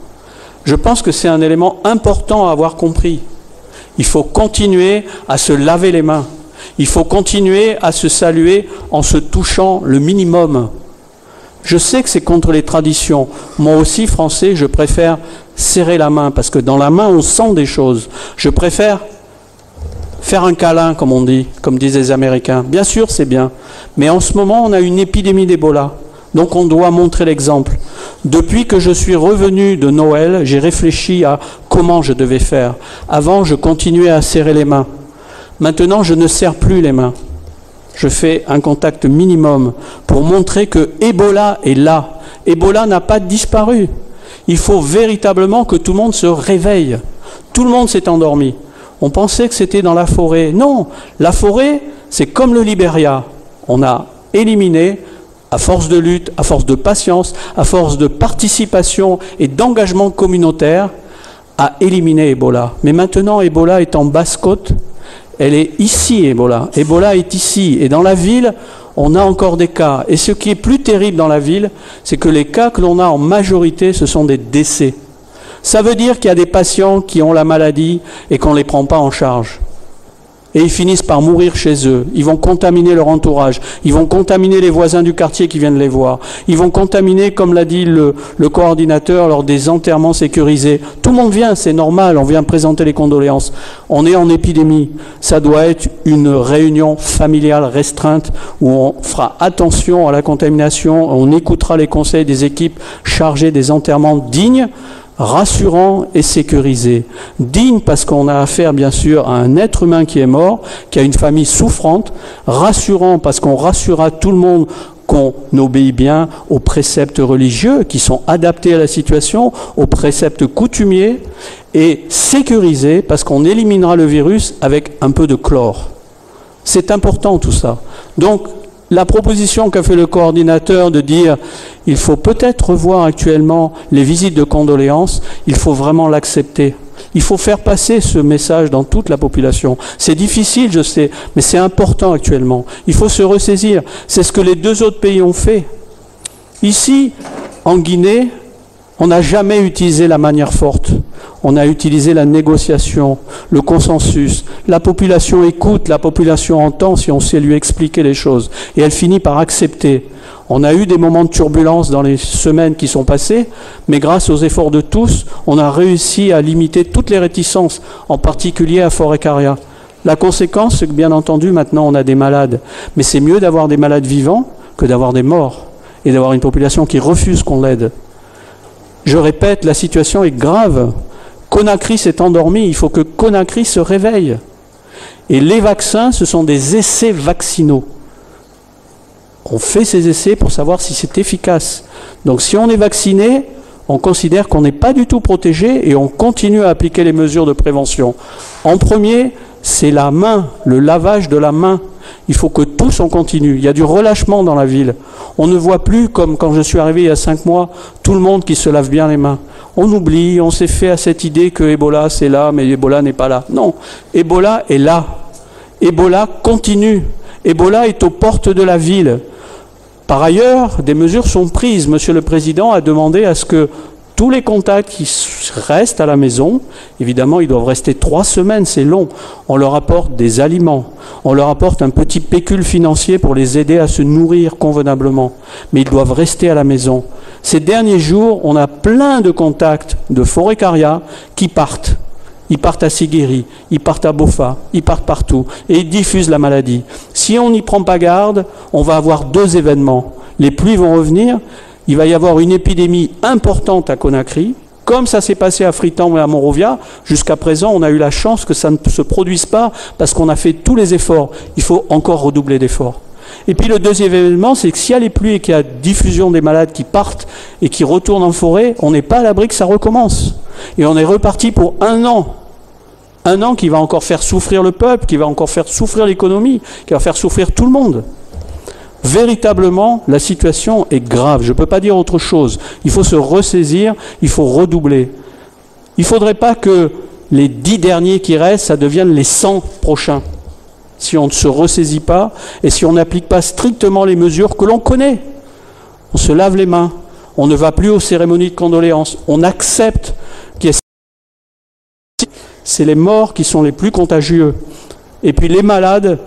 Speaker 6: Je pense que c'est un élément important à avoir compris. Il faut continuer à se laver les mains. Il faut continuer à se saluer en se touchant le minimum. Je sais que c'est contre les traditions. Moi aussi, français, je préfère serrer la main, parce que dans la main, on sent des choses. Je préfère faire un câlin, comme on dit, comme disent les Américains. Bien sûr, c'est bien. Mais en ce moment, on a une épidémie d'Ebola. Donc on doit montrer l'exemple. Depuis que je suis revenu de Noël, j'ai réfléchi à comment je devais faire. Avant, je continuais à serrer les mains. Maintenant, je ne serre plus les mains. Je fais un contact minimum pour montrer que Ebola est là. Ebola n'a pas disparu. Il faut véritablement que tout le monde se réveille. Tout le monde s'est endormi. On pensait que c'était dans la forêt. Non, la forêt, c'est comme le Libéria. On a éliminé, à force de lutte, à force de patience, à force de participation et d'engagement communautaire, à éliminer Ebola. Mais maintenant, Ebola est en basse-côte. Elle est ici, Ebola. Ebola est ici. Et dans la ville, on a encore des cas. Et ce qui est plus terrible dans la ville, c'est que les cas que l'on a en majorité, ce sont des décès. Ça veut dire qu'il y a des patients qui ont la maladie et qu'on ne les prend pas en charge. Et ils finissent par mourir chez eux. Ils vont contaminer leur entourage. Ils vont contaminer les voisins du quartier qui viennent les voir. Ils vont contaminer, comme l'a dit le coordinateur, lors des enterrements sécurisés. Tout le monde vient, c'est normal, on vient présenter les condoléances. On est en épidémie. Ça doit être une réunion familiale restreinte où on fera attention à la contamination, on écoutera les conseils des équipes chargées des enterrements dignes, rassurant et sécurisé. Digne parce qu'on a affaire bien sûr à un être humain qui est mort, qui a une famille souffrante. Rassurant parce qu'on rassurera tout le monde qu'on obéit bien aux préceptes religieux qui sont adaptés à la situation, aux préceptes coutumiers. Et sécurisé parce qu'on éliminera le virus avec un peu de chlore. C'est important tout ça. Donc, la proposition qu'a fait le coordinateur de dire il faut peut-être revoir actuellement les visites de condoléances, il faut vraiment l'accepter. Il faut faire passer ce message dans toute la population. C'est difficile, je sais, mais c'est important actuellement. Il faut se ressaisir. C'est ce que les deux autres pays ont fait. Ici, en Guinée, on n'a jamais utilisé la manière forte. On a utilisé la négociation, le consensus. La population écoute, la population entend si on sait lui expliquer les choses. Et elle finit par accepter. On a eu des moments de turbulence dans les semaines qui sont passées, mais grâce aux efforts de tous, on a réussi à limiter toutes les réticences, en particulier à Forêt-Caria. La conséquence, c'est que bien entendu, maintenant on a des malades. Mais c'est mieux d'avoir des malades vivants que d'avoir des morts et d'avoir une population qui refuse qu'on l'aide. Je répète, la situation est grave. Conakry s'est endormi, il faut que Conakry se réveille. Et les vaccins, ce sont des essais vaccinaux. On fait ces essais pour savoir si c'est efficace. Donc si on est vacciné, on considère qu'on n'est pas du tout protégé et on continue à appliquer les mesures de prévention. En premier, c'est la main, le lavage de la main. Il faut que tous on continue. Il y a du relâchement dans la ville. On ne voit plus, comme quand je suis arrivé il y a 5 mois, tout le monde qui se lave bien les mains. On oublie, on s'est fait à cette idée que Ebola c'est là, mais Ebola n'est pas là. Non, Ebola est là. Ebola continue. Ebola est aux portes de la ville. Par ailleurs, des mesures sont prises. Monsieur le Président a demandé à ce que tous les contacts qui restent à la maison, évidemment, ils doivent rester 3 semaines, c'est long. On leur apporte des aliments, on leur apporte un petit pécule financier pour les aider à se nourrir convenablement. Mais ils doivent rester à la maison. Ces derniers jours, on a plein de contacts de Forêt-Caria qui partent. Ils partent à Siguiri, ils partent à Bofa, ils partent partout et ils diffusent la maladie. Si on n'y prend pas garde, on va avoir 2 événements. Les pluies vont revenir. Il va y avoir une épidémie importante à Conakry, comme ça s'est passé à Freetown et à Monrovia. Jusqu'à présent, on a eu la chance que ça ne se produise pas parce qu'on a fait tous les efforts. Il faut encore redoubler d'efforts. Et puis le deuxième événement, c'est que s'il y a les pluies et qu'il y a diffusion des malades qui partent et qui retournent en forêt, on n'est pas à l'abri que ça recommence. Et on est reparti pour 1 an. 1 an qui va encore faire souffrir le peuple, qui va encore faire souffrir l'économie, qui va faire souffrir tout le monde. Véritablement, la situation est grave. Je ne peux pas dire autre chose. Il faut se ressaisir, il faut redoubler. Il ne faudrait pas que les 10 derniers qui restent, ça devienne les 100 prochains. si on ne se ressaisit pas et si on n'applique pas strictement les mesures que l'on connaît. On se lave les mains, on ne va plus aux cérémonies de condoléances, on accepte qu'il y ait... C'est les morts qui sont les plus contagieux. Et puis les malades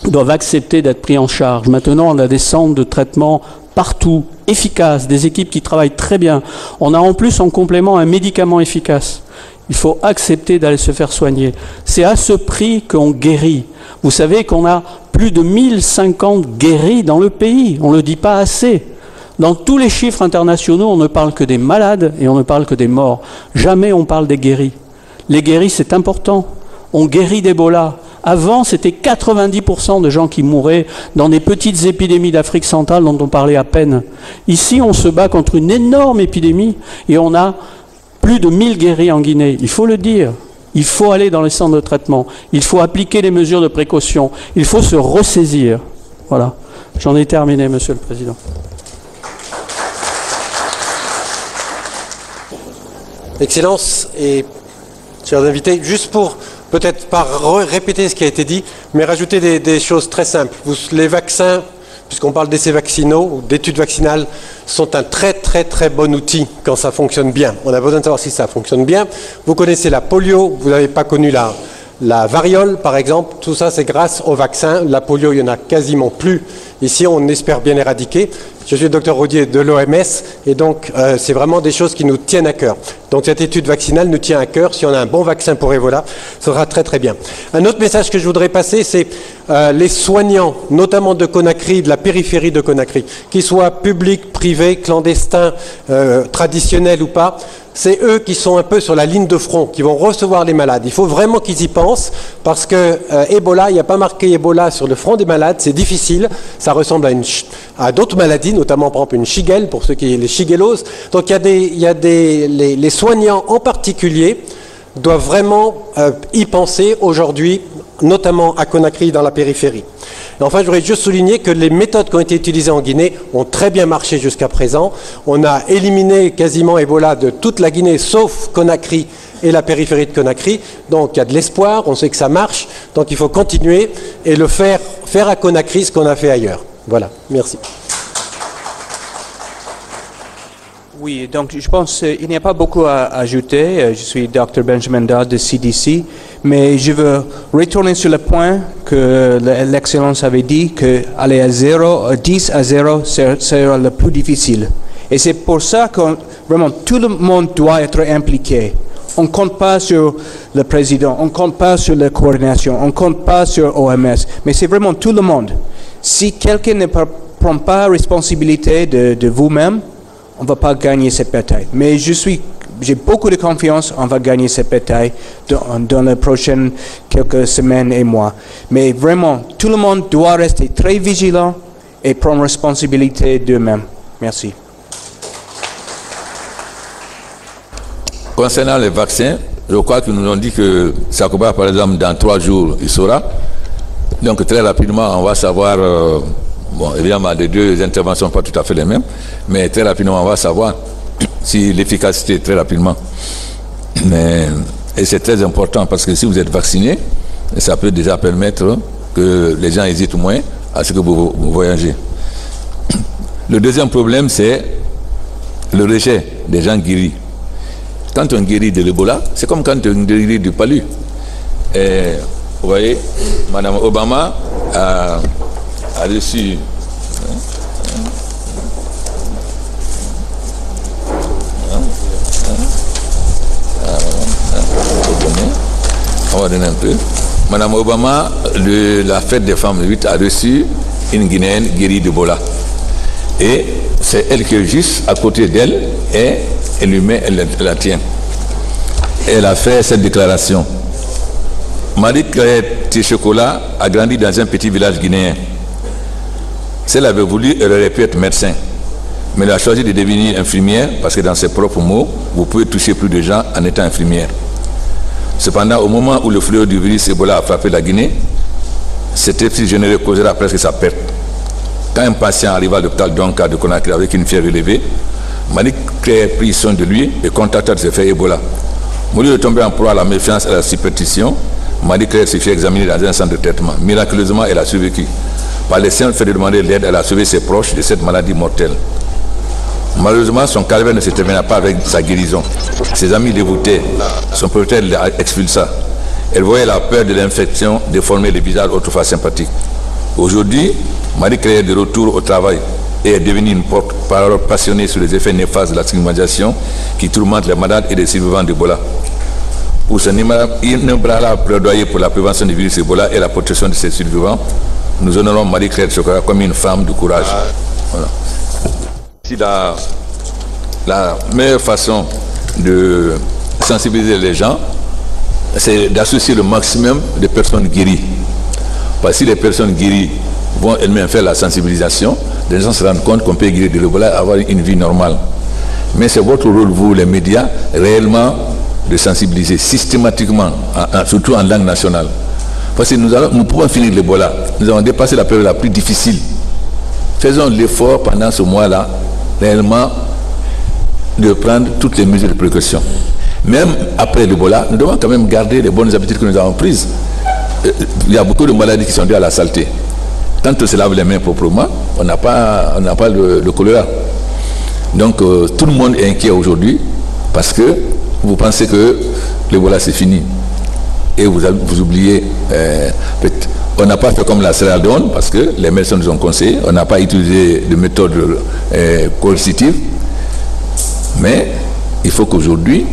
Speaker 6: doivent accepter d'être pris en charge. Maintenant, on a des centres de traitement partout, efficaces, des équipes qui travaillent très bien. On a en plus en complément un médicament efficace. Il faut accepter d'aller se faire soigner. C'est à ce prix qu'on guérit. Vous savez qu'on a plus de 1050 guéris dans le pays. On ne le dit pas assez. Dans tous les chiffres internationaux, on ne parle que des malades et on ne parle que des morts. Jamais on parle des guéris. Les guéris, c'est important. On guérit d'Ebola. Avant, c'était 90% de gens qui mouraient dans des petites épidémies d'Afrique centrale dont on parlait à peine. Ici, on se bat contre une énorme épidémie et on a plus de 1000 guéris en Guinée. Il faut le dire. Il faut aller dans les centres de traitement. Il faut appliquer les mesures de précaution. Il faut se ressaisir. Voilà. J'en ai terminé, Monsieur le Président.
Speaker 7: Excellence et chers invités, juste pour peut-être pas répéter ce qui a été dit, mais rajouter des choses très simples. Les vaccins, puisqu'on parle d'essais vaccinaux ou d'études vaccinales, sont un très très très bon outil quand ça fonctionne bien. On a besoin de savoir si ça fonctionne bien. Vous connaissez la polio, vous n'avez pas connu la variole par exemple, tout ça c'est grâce au vaccin. La polio, il n'y en a quasiment plus. Ici, on espère bien éradiquer. Je suis le docteur Rodier de l'OMS et donc c'est vraiment des choses qui nous tiennent à cœur. Donc cette étude vaccinale nous tient à cœur. Si on a un bon vaccin pour Ebola, ça sera très très bien. Un autre message que je voudrais passer, c'est les soignants, notamment de Conakry, de la périphérie de Conakry, qu'ils soient publics, privés, clandestins, traditionnels ou pas, c'est eux qui sont un peu sur la ligne de front, qui vont recevoir les malades. Il faut vraiment qu'ils y pensent parce que Ebola, il n'y a pas marqué Ebola sur le front des malades, c'est difficile, ça ressemble à d'autres maladies, notamment par exemple une shigelle, pour ceux qui les shigelloses. Donc les soignants en particulier doivent vraiment y penser aujourd'hui, notamment à Conakry dans la périphérie. Et enfin, je voudrais juste souligner que les méthodes qui ont été utilisées en Guinée ont très bien marché jusqu'à présent. On a éliminé quasiment Ebola de toute la Guinée, sauf Conakry et la périphérie de Conakry. Donc il y a de l'espoir, on sait que ça marche, donc il faut continuer et le faire à Conakry ce qu'on a fait ailleurs. Voilà, merci.
Speaker 8: Oui, donc je pense qu'il n'y a pas beaucoup à ajouter. Je suis Dr Benjamin Dodd de CDC, mais je veux retourner sur le point que l'Excellence avait dit qu'aller à 10 à 0 sera le plus difficile. Et c'est pour ça que vraiment tout le monde doit être impliqué. On ne compte pas sur le président, on ne compte pas sur la coordination, on ne compte pas sur OMS, mais c'est vraiment tout le monde. Si quelqu'un ne prend pas responsabilité de vous-même, on ne va pas gagner cette bataille. Mais j'ai beaucoup de confiance, on va gagner cette bataille dans les prochaines quelques semaines et mois. Mais vraiment, tout le monde doit rester très vigilant et prendre responsabilité d'eux-mêmes. Merci.
Speaker 5: Concernant les vaccins, je crois qu'ils nous ont dit que Sakoba, par exemple, dans 3 jours, il saura. Donc très rapidement, on va savoir... Bon, évidemment, les deux interventions ne sont pas tout à fait les mêmes, mais très rapidement, on va savoir si l'efficacité très rapidement. Et c'est très important parce que si vous êtes vacciné, ça peut déjà permettre que les gens hésitent moins à ce que vous voyagez. Le deuxième problème, c'est le rejet des gens guéris. Quand on guérit de l'Ebola, c'est comme quand on guérit du palu. Et, vous voyez, Mme Obama a reçu on va donner un peu. Mme Obama, la fête des femmes le 8, a reçu une Guinéenne guérie d'Ebola. Et c'est elle qui est juste à côté d'elle et elle la tient. Elle a fait cette déclaration. Marie-Claire Téchokola a grandi dans un petit village guinéen. Si elle avait voulu, elle aurait pu être médecin. Mais elle a choisi de devenir infirmière parce que dans ses propres mots, vous pouvez toucher plus de gens en étant infirmière. Cependant, au moment où le fléau du virus Ebola a frappé la Guinée, cette épidémie générale causera presque sa perte. Quand un patient arriva à l'hôpital Donka de Conakry avec une fièvre élevée, Marie-Claire prit soin de lui et contacta de se faire Ebola. Au lieu de tomber en proie à la méfiance et à la superstition, Marie-Claire s'est fait examiner dans un centre de traitement. Miraculeusement, elle a survécu. Par les simple fait de demander l'aide, elle a sauvé ses proches de cette maladie mortelle. Malheureusement, son calvaire ne se termina pas avec sa guérison. Ses amis l'évoutaient. Son propriétaire l'a expulsa. Elle voyait la peur de l'infection déformer le visage autrefois sympathique. Aujourd'hui, Marie-Claire est de retour au travail et est devenue une porte-parole passionnée sur les effets néfastes de la stigmatisation qui tourmente les malades et les survivants d'Ebola. Pour son inébranlable plaidoyer pour la prévention du virus Ebola et la protection de ses survivants, nous honorons Marie-Claire Chokora comme une femme de courage. Voilà. Si la meilleure façon de sensibiliser les gens, c'est d'associer le maximum de personnes guéries. Parce que si les personnes guéries vont elles-mêmes faire la sensibilisation, les gens se rendent compte qu'on peut guérir de l'Ebola et avoir une vie normale. Mais c'est votre rôle, vous, les médias, réellement de sensibiliser systématiquement, surtout en langue nationale. Parce que nous pouvons finir l'Ebola. Nous avons dépassé la période la plus difficile. Faisons l'effort pendant ce mois-là, réellement, de prendre toutes les mesures de précaution. Même après l'Ebola, nous devons quand même garder les bonnes habitudes que nous avons prises. Il y a beaucoup de maladies qui sont dues à la saleté. Quand on se lave les mains proprement, on n'a pas le choléra. Donc tout le monde est inquiet aujourd'hui parce que vous pensez que l'Ebola c'est fini. Et vous oubliez, on n'a pas fait comme la Sierra Leone parce que les médecins nous ont conseillé, on n'a pas utilisé de méthodes coercitives. Mais il faut qu'aujourd'hui,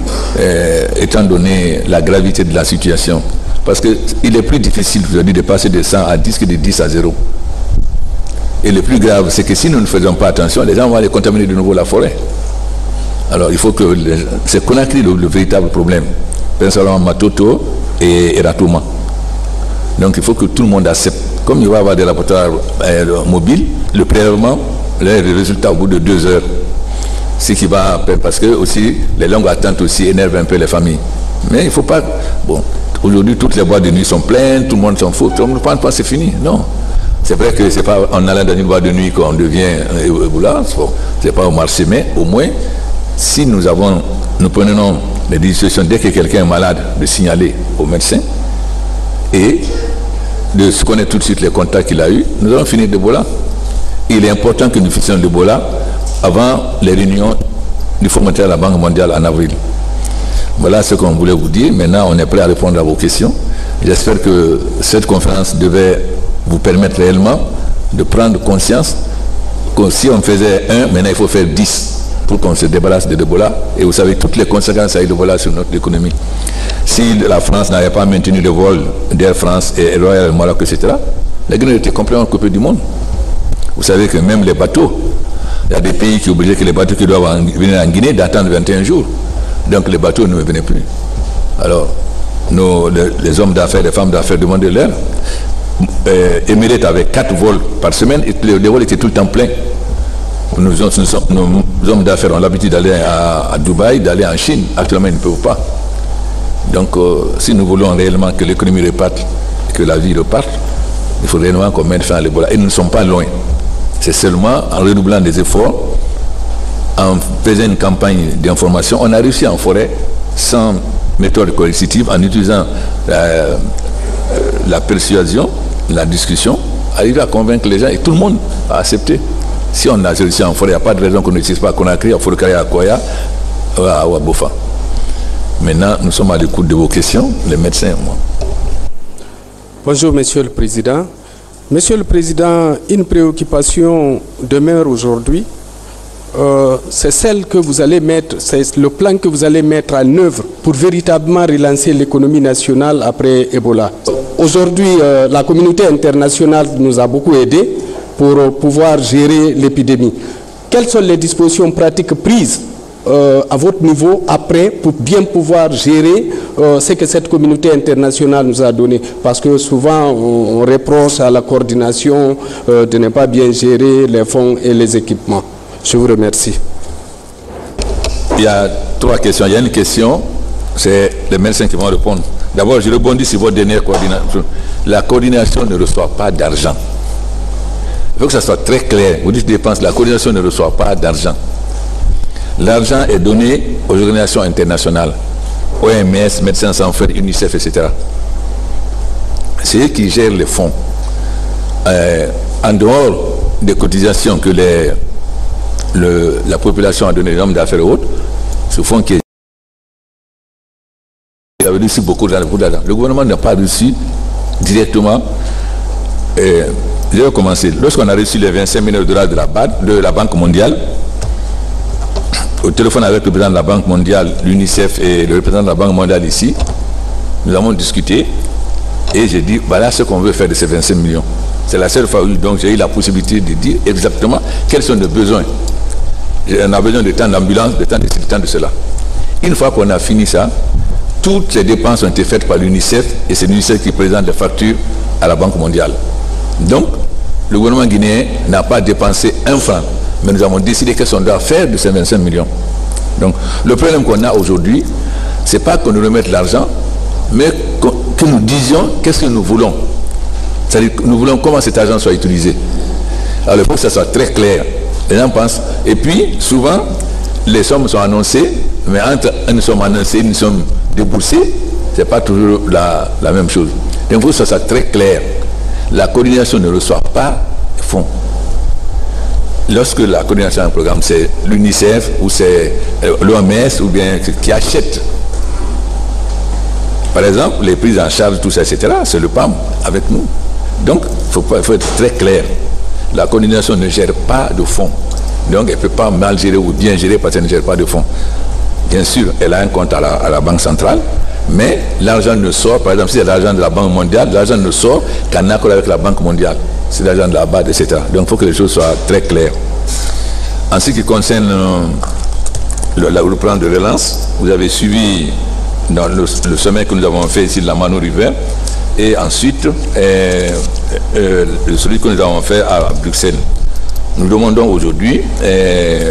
Speaker 5: étant donné la gravité de la situation, parce qu'il est plus difficile aujourd'hui de passer de 100 à 10 que de 10 à 0. Et le plus grave, c'est que si nous ne faisons pas attention, les gens vont aller contaminer de nouveau la forêt. Alors il faut que... C'est Conakry le véritable problème. Principalement Matoto et Ratouma. Donc il faut que tout le monde accepte. Comme il va y avoir des laboratoires mobiles, le prélèvement, les résultats au bout de 2 heures. Ce qui va... Parce que aussi, les longues attentes aussi énervent un peu les familles. Mais il ne faut pas... Bon, aujourd'hui, toutes les boîtes de nuit sont pleines, tout le monde s'en fout. Tout le monde ne pense pas c'est fini. Non. C'est vrai que ce n'est pas en allant dans une boîte de nuit qu'on devient Ebola. Ce n'est pas au marché, mais au moins, si nous prenons les décisions dès que quelqu'un est malade, de signaler au médecin et de se connaître tout de suite les contacts qu'il a eus, nous allons finir d'Ebola. Il est important que nous finissions d'Ebola avant les réunions du Fonds monétaire de la Banque mondiale en avril. Voilà ce qu'on voulait vous dire. Maintenant, on est prêt à répondre à vos questions. J'espère que cette conférence devait vous permettre réellement de prendre conscience que si on faisait 1, maintenant il faut faire 10 pour qu'on se débarrasse de l'Ebola. Et vous savez toutes les conséquences avec l'Ebola sur notre économie. Si la France n'avait pas maintenu le vol d'Air France et Royal Maroc, etc., la Guinée était complètement coupée du monde. Vous savez que même les bateaux, il y a des pays qui obligeaient que les bateaux qui doivent venir en Guinée d'attendre 21 jours. Donc les bateaux ne venaient plus. Alors, les hommes d'affaires, les femmes d'affaires demandaient l'air. Emirates avait 4 vols par semaine et les vols étaient tout le temps pleins. Nos hommes d'affaires ont l'habitude d'aller à Dubaï, d'aller en Chine. Actuellement, ils ne peuvent pas. Donc, si nous voulons réellement que l'économie reparte, que la vie reparte, il faut réellement qu'on mette fin à l'Ebola. Et nous ne sommes pas loin. C'est seulement en redoublant des efforts, en faisant une campagne d'information, on a réussi en forêt, sans méthode coercitive, en utilisant la persuasion, la discussion, arriver à convaincre les gens et tout le monde a accepté. Si on a réussi en forêt, il n'y a pas de raison qu'on n'utilise pas Conakry, à Forcari, à Koya, à Ouabofa. Maintenant, nous sommes à l'écoute de vos questions, les médecins. Moi.
Speaker 9: Bonjour, Monsieur le Président. Monsieur le Président, une préoccupation demeure aujourd'hui. C'est celle que vous allez mettre, c'est le plan que vous allez mettre en œuvre pour véritablement relancer l'économie nationale après Ebola. Aujourd'hui, la communauté internationale nous a beaucoup aidés pour pouvoir gérer l'épidémie. Quelles sont les dispositions pratiques prises à votre niveau après pour bien pouvoir gérer ce que cette communauté internationale nous a donné? Parce que souvent on reproche à la coordination de ne pas bien gérer les fonds et les équipements. Je vous remercie.
Speaker 5: Il y a 3 questions. Il y a une question, c'est les médecins qui vont répondre. D'abord, je rebondis sur votre dernière coordination. La coordination ne reçoit pas d'argent. Il faut que ça soit très clair. Vous dites dépenses, la coordination ne reçoit pas d'argent. L'argent est donné aux organisations internationales, OMS, Médecins sans frontières, UNICEF, etc. c'est eux qui gèrent les fonds. En dehors des cotisations que la population a donné, les hommes d'affaires et autres, ce fonds qui avait reçu beaucoup d'argent. Le gouvernement n'a pas reçu directement. Je vais commencer. Lorsqu'on a reçu les 25 millions de dollars de la Banque mondiale, au téléphone avec le président de la Banque mondiale, l'UNICEF et le représentant de la Banque mondiale ici, nous avons discuté et j'ai dit, voilà ce qu'on veut faire de ces 25 millions. C'est la seule fois où donc j'ai eu la possibilité de dire exactement quels sont nos besoins. On a besoin de temps d'ambulance, de temps de ceci, de temps de cela. Une fois qu'on a fini ça, toutes ces dépenses ont été faites par l'UNICEF et c'est l'UNICEF qui présente les factures à la Banque mondiale. Donc, le gouvernement guinéen n'a pas dépensé un franc, mais nous avons décidé qu'est-ce qu'on doit faire de ces 25 millions. Donc, le problème qu'on a aujourd'hui, ce n'est pas qu'on nous remette l'argent, mais que nous disions qu'est-ce que nous voulons. C'est-à-dire que nous voulons comment cet argent soit utilisé. Alors, il faut que ça soit très clair. Les gens pensent. Et puis, souvent, les sommes sont annoncées, mais entre une somme annoncée et une somme déboursée, ce n'est pas toujours la même chose. Donc, il faut que ça soit très clair. La coordination ne reçoit pas de fonds. Lorsque la coordination d'un programme, c'est l'UNICEF ou c'est l'OMS ou bien qui achète. Par exemple, les prises en charge, tout ça, etc., c'est le PAM avec nous. Donc, il faut être très clair. La coordination ne gère pas de fonds. Donc, elle ne peut pas mal gérer ou bien gérer parce qu'elle ne gère pas de fonds. Bien sûr, elle a un compte à la Banque centrale, mais l'argent ne sort, par exemple, si c'est l'argent de la Banque mondiale, l'argent ne sort qu'en accord avec la Banque mondiale. C'est l'argent de la BAD, etc. Donc, il faut que les choses soient très claires. En ce qui concerne le plan de relance, vous avez suivi dans le sommet que nous avons fait ici de la Mano River, et ensuite celui que nous avons fait à Bruxelles. Nous demandons aujourd'hui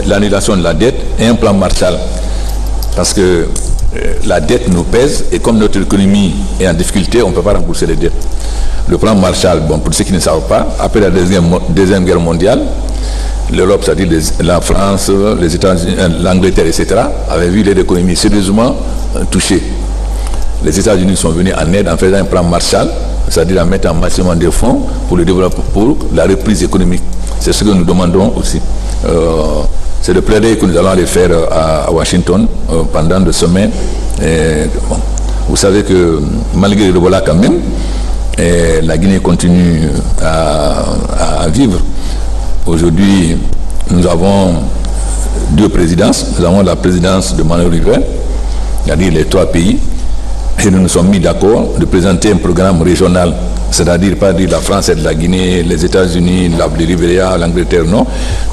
Speaker 5: l'annulation de la dette et un plan Marshall. Parce que la dette nous pèse et comme notre économie est en difficulté, on ne peut pas rembourser les dettes. Le plan Marshall, bon, pour ceux qui ne savent pas, après la Deuxième Guerre mondiale, l'Europe, c'est-à-dire la France, les États-Unis, l'Angleterre, etc., avaient vu les économies sérieusement touchées. Les États-Unis sont venus en aide en faisant un plan Marshall, c'est-à-dire en mettant un maximum de fonds pour le développement, pour la reprise économique. C'est ce que nous demandons aussi. C'est le plaidoyer que nous allons aller faire à Washington pendant 2 semaines. Bon, vous savez que malgré le voilà quand même, la Guinée continue à vivre. Aujourd'hui, nous avons 2 présidences. Nous avons la présidence de Mano River, c'est-à-dire les 3 pays, et nous nous sommes mis d'accord de présenter un programme régional, c'est-à-dire pas dire la France et de la Guinée, les États-Unis, le Libéria, l'Angleterre, non,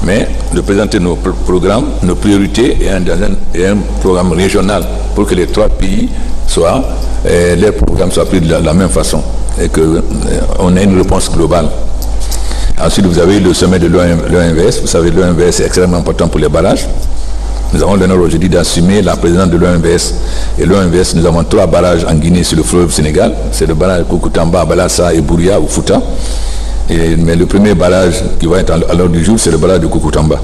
Speaker 5: mais de présenter nos programmes, nos priorités et un programme régional pour que les 3 pays soient, leurs programmes soient pris de la même façon et qu'on ait une réponse globale. Ensuite, vous avez le sommet de l'OMVS. Vous savez, l'OMVS est extrêmement important pour les barrages. Nous avons l'honneur aujourd'hui d'assumer la présidence de l'OMVS. Et l'OMVS, nous avons 3 barrages en Guinée sur le fleuve Sénégal. C'est le barrage Koukountamba, Balassa et Bouria ou Fouta. Mais le premier barrage qui va être à l'ordre du jour, c'est le barrage de Koukountamba.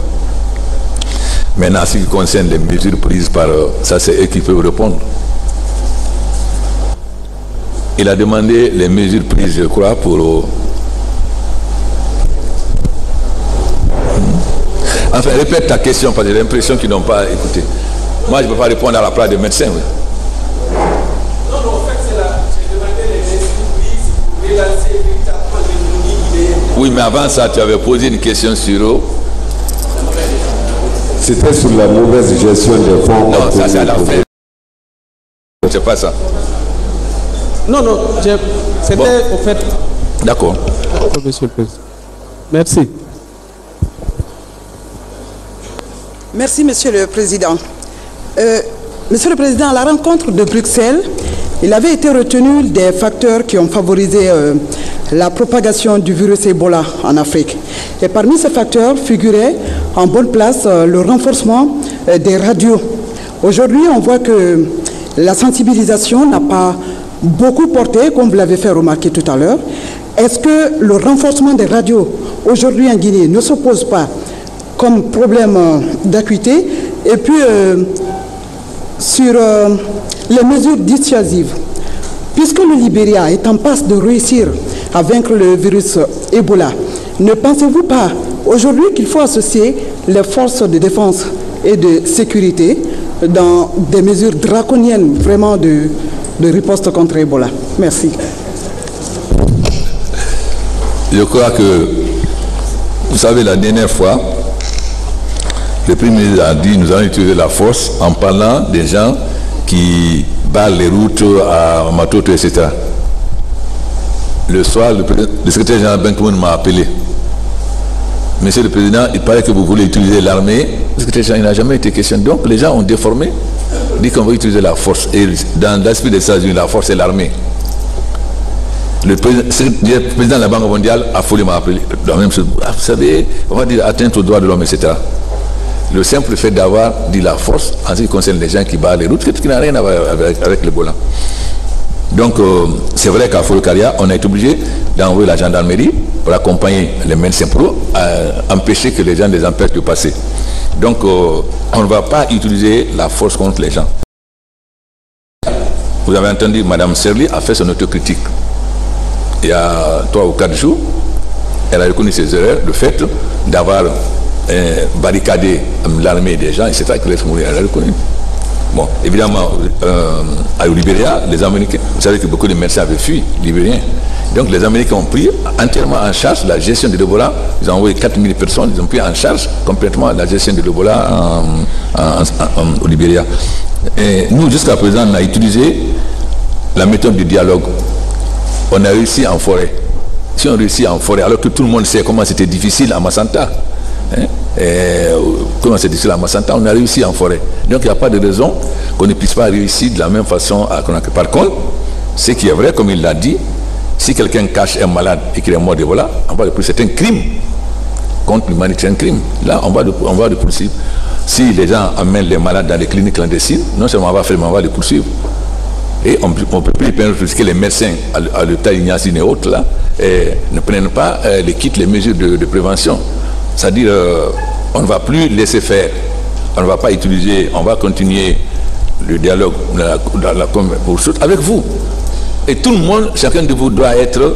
Speaker 5: Maintenant, en ce qui concerne les mesures prises par... ça, c'est eux qui peuvent répondre. Il a demandé les mesures prises, je crois, pour... Enfin, répète ta question parce que j'ai l'impression qu'ils n'ont pas écouté. Moi, je ne peux pas répondre à la place des médecins. Oui.
Speaker 10: Non, en fait, j'ai demandé les mesures prises pour relancer véritablement l'économie guinéenne.
Speaker 5: Oui, mais avant ça, tu avais posé une question sur...
Speaker 1: C'était sur la mauvaise gestion des fonds.
Speaker 5: Non, ça c'est à la fin. C'est pas ça.
Speaker 9: Non, c'était
Speaker 5: Bon.
Speaker 9: au fait...
Speaker 5: D'accord.
Speaker 9: Monsieur le Président. Merci.
Speaker 11: Merci, Monsieur le Président. Monsieur le Président, à la rencontre de Bruxelles, il avait été retenu des facteurs qui ont favorisé la propagation du virus Ebola en Afrique. Et parmi ces facteurs figurait en bonne place le renforcement des radios. Aujourd'hui, on voit que la sensibilisation n'a pas beaucoup porté, comme vous l'avez fait remarquer tout à l'heure. Est-ce que le renforcement des radios aujourd'hui en Guinée ne se pose pas comme problème d'acuité? Et puis, sur les mesures dissuasives, Puisque le Libéria est en passe de réussir à vaincre le virus Ebola, ne pensez-vous pas aujourd'hui qu'il faut associer les forces de défense et de sécurité dans des mesures draconiennes vraiment de riposte contre Ebola? Merci.
Speaker 5: Je crois que, vous savez, la dernière fois, le Premier ministre a dit nous allons utiliser la force en parlant des gens qui barrent les routes à Matoto, etc. Le soir, le secrétaire général Ben Ki-moon m'a appelé. Monsieur le Président, il paraît que vous voulez utiliser l'armée. Le secrétaire général, il n'a jamais été question. Donc les gens ont déformé, dit qu'on va utiliser la force. Et dans l'esprit des États-Unis, la force, c'est l'armée. Le président de la Banque mondiale a foulé m'a appelé. La même chose. Vous savez, on va dire atteinte aux droits de l'homme, etc. Le simple fait d'avoir dit la force en ce qui concerne les gens qui barrent les routes, qui n'a rien à voir avec l'Ebola. Donc, c'est vrai qu'à Forokaria, on a été obligé d'envoyer la gendarmerie pour accompagner les médecins pour empêcher que les gens les empêchent de passer. Donc, on ne va pas utiliser la force contre les gens. Vous avez entendu, Mme Serli a fait son autocritique. Il y a 3 ou 4 jours, elle a reconnu ses erreurs, le fait d'avoir barricadé l'armée des gens, etc., qui laissent mourir, elle a reconnu. Bon, évidemment, à Libéria, les Américains, vous savez que beaucoup de médecins avaient fui, libériens. Donc les Américains ont pris entièrement en charge la gestion de l'Ebola. Ils ont envoyé 4000 personnes, ils ont pris en charge complètement la gestion de l'Ebola au Libéria. Et nous, jusqu'à présent, on a utilisé la méthode du dialogue. On a réussi en forêt. Si on réussit en forêt, alors que tout le monde sait comment c'était difficile à Massanta, comment c'est difficile à Massanta, on a réussi en forêt. Donc il n'y a pas de raison qu'on ne puisse pas réussir de la même façon à Conakry. Par contre, ce qui est vrai, comme il l'a dit, si quelqu'un cache un malade et qu'il est mort d'Ebola, on va le poursuivre. C'est un crime contre l'humanité, c'est un crime. Là, on va le poursuivre. Si les gens amènent les malades dans les cliniques clandestines, non seulement on va faire, mais on va les poursuivre. Et on ne peut plus permettre que les médecins à l'hôpital Ignace et autres là, ne prennent pas les kits, les mesures de prévention. C'est-à-dire, on ne va plus laisser faire. On ne va pas utiliser, on va continuer le dialogue avec vous. Et tout le monde, chacun de vous doit être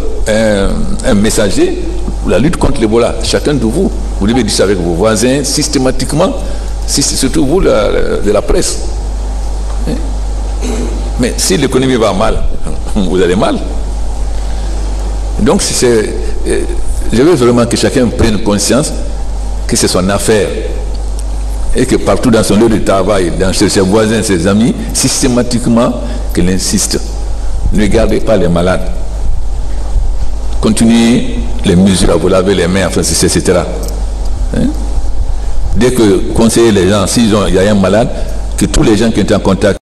Speaker 5: un messager pour la lutte contre l'Ebola. Chacun de vous. Vous devez dire ça avec vos voisins systématiquement, surtout vous de la presse. Mais si l'économie va mal, vous allez mal. Donc, je veux vraiment que chacun prenne conscience que c'est son affaire et que partout dans son lieu de travail, chez ses voisins, ses amis, systématiquement, qu'il insiste. Ne gardez pas les malades. Continuez les mesures à vous laver les mains, etc. Dès que conseillez les gens, s'il y a un malade, que tous les gens qui ont été en contact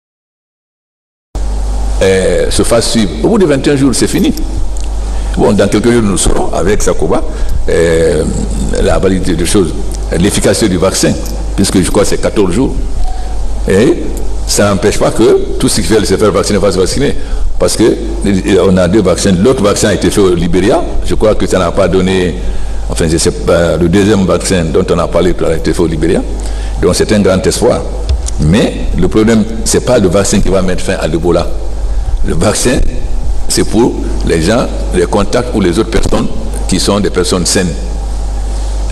Speaker 5: se fassent suivre. Au bout de 21 jours, c'est fini. Bon, dans quelques jours, nous serons avec Sakoba la validité des choses, l'efficacité du vaccin, puisque je crois que c'est 14 jours. Et ça n'empêche pas que tous ceux qui veulent se faire vacciner fassent vacciner. Parce qu'on a 2 vaccins. L'autre vaccin a été fait au Libéria. Je crois que ça n'a pas donné. Enfin, je sais pas, le deuxième vaccin dont on a parlé a été fait au Libéria. Donc c'est un grand espoir. Mais le problème, ce n'est pas le vaccin qui va mettre fin à l'Ebola. Le vaccin, c'est pour les gens, les contacts ou les autres personnes qui sont des personnes saines.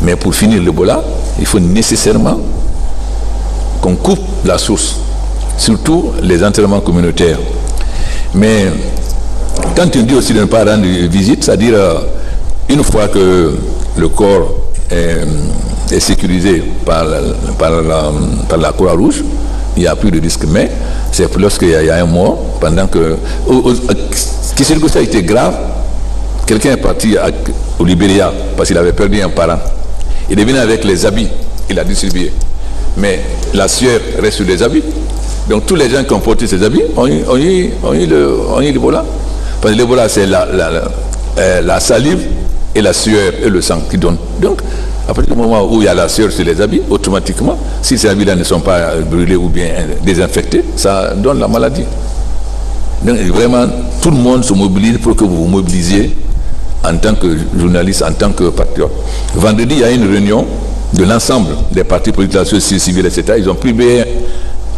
Speaker 5: Mais pour finir l'Ebola, il faut nécessairement qu'on coupe la source, surtout les enterrements communautaires. Mais quand tu dis aussi de ne pas rendre visite, c'est-à-dire une fois que le corps est sécurisé par la Croix-Rouge, il n'y a plus de risque. Mais c'est lorsqu'il y a un mort, pendant que... Qui c'est que ça a été grave, quelqu'un est parti au Libéria parce qu'il avait perdu un parent. Il est venu avec les habits, il a distribué. Mais la sueur reste sur les habits. Donc tous les gens qui ont porté ces habits ont eu l'Ebola. Parce que l'Ebola, c'est la salive et la sueur et le sang qui donnent. Donc, à partir du moment où il y a la sueur sur les habits, automatiquement, si ces habits-là ne sont pas brûlés ou bien désinfectés, ça donne la maladie. Donc vraiment, tout le monde se mobilise pour que vous vous mobilisiez en tant que journaliste, en tant que patriote. Vendredi, il y a une réunion de l'ensemble des partis politiques, la société civile, etc. Ils ont publié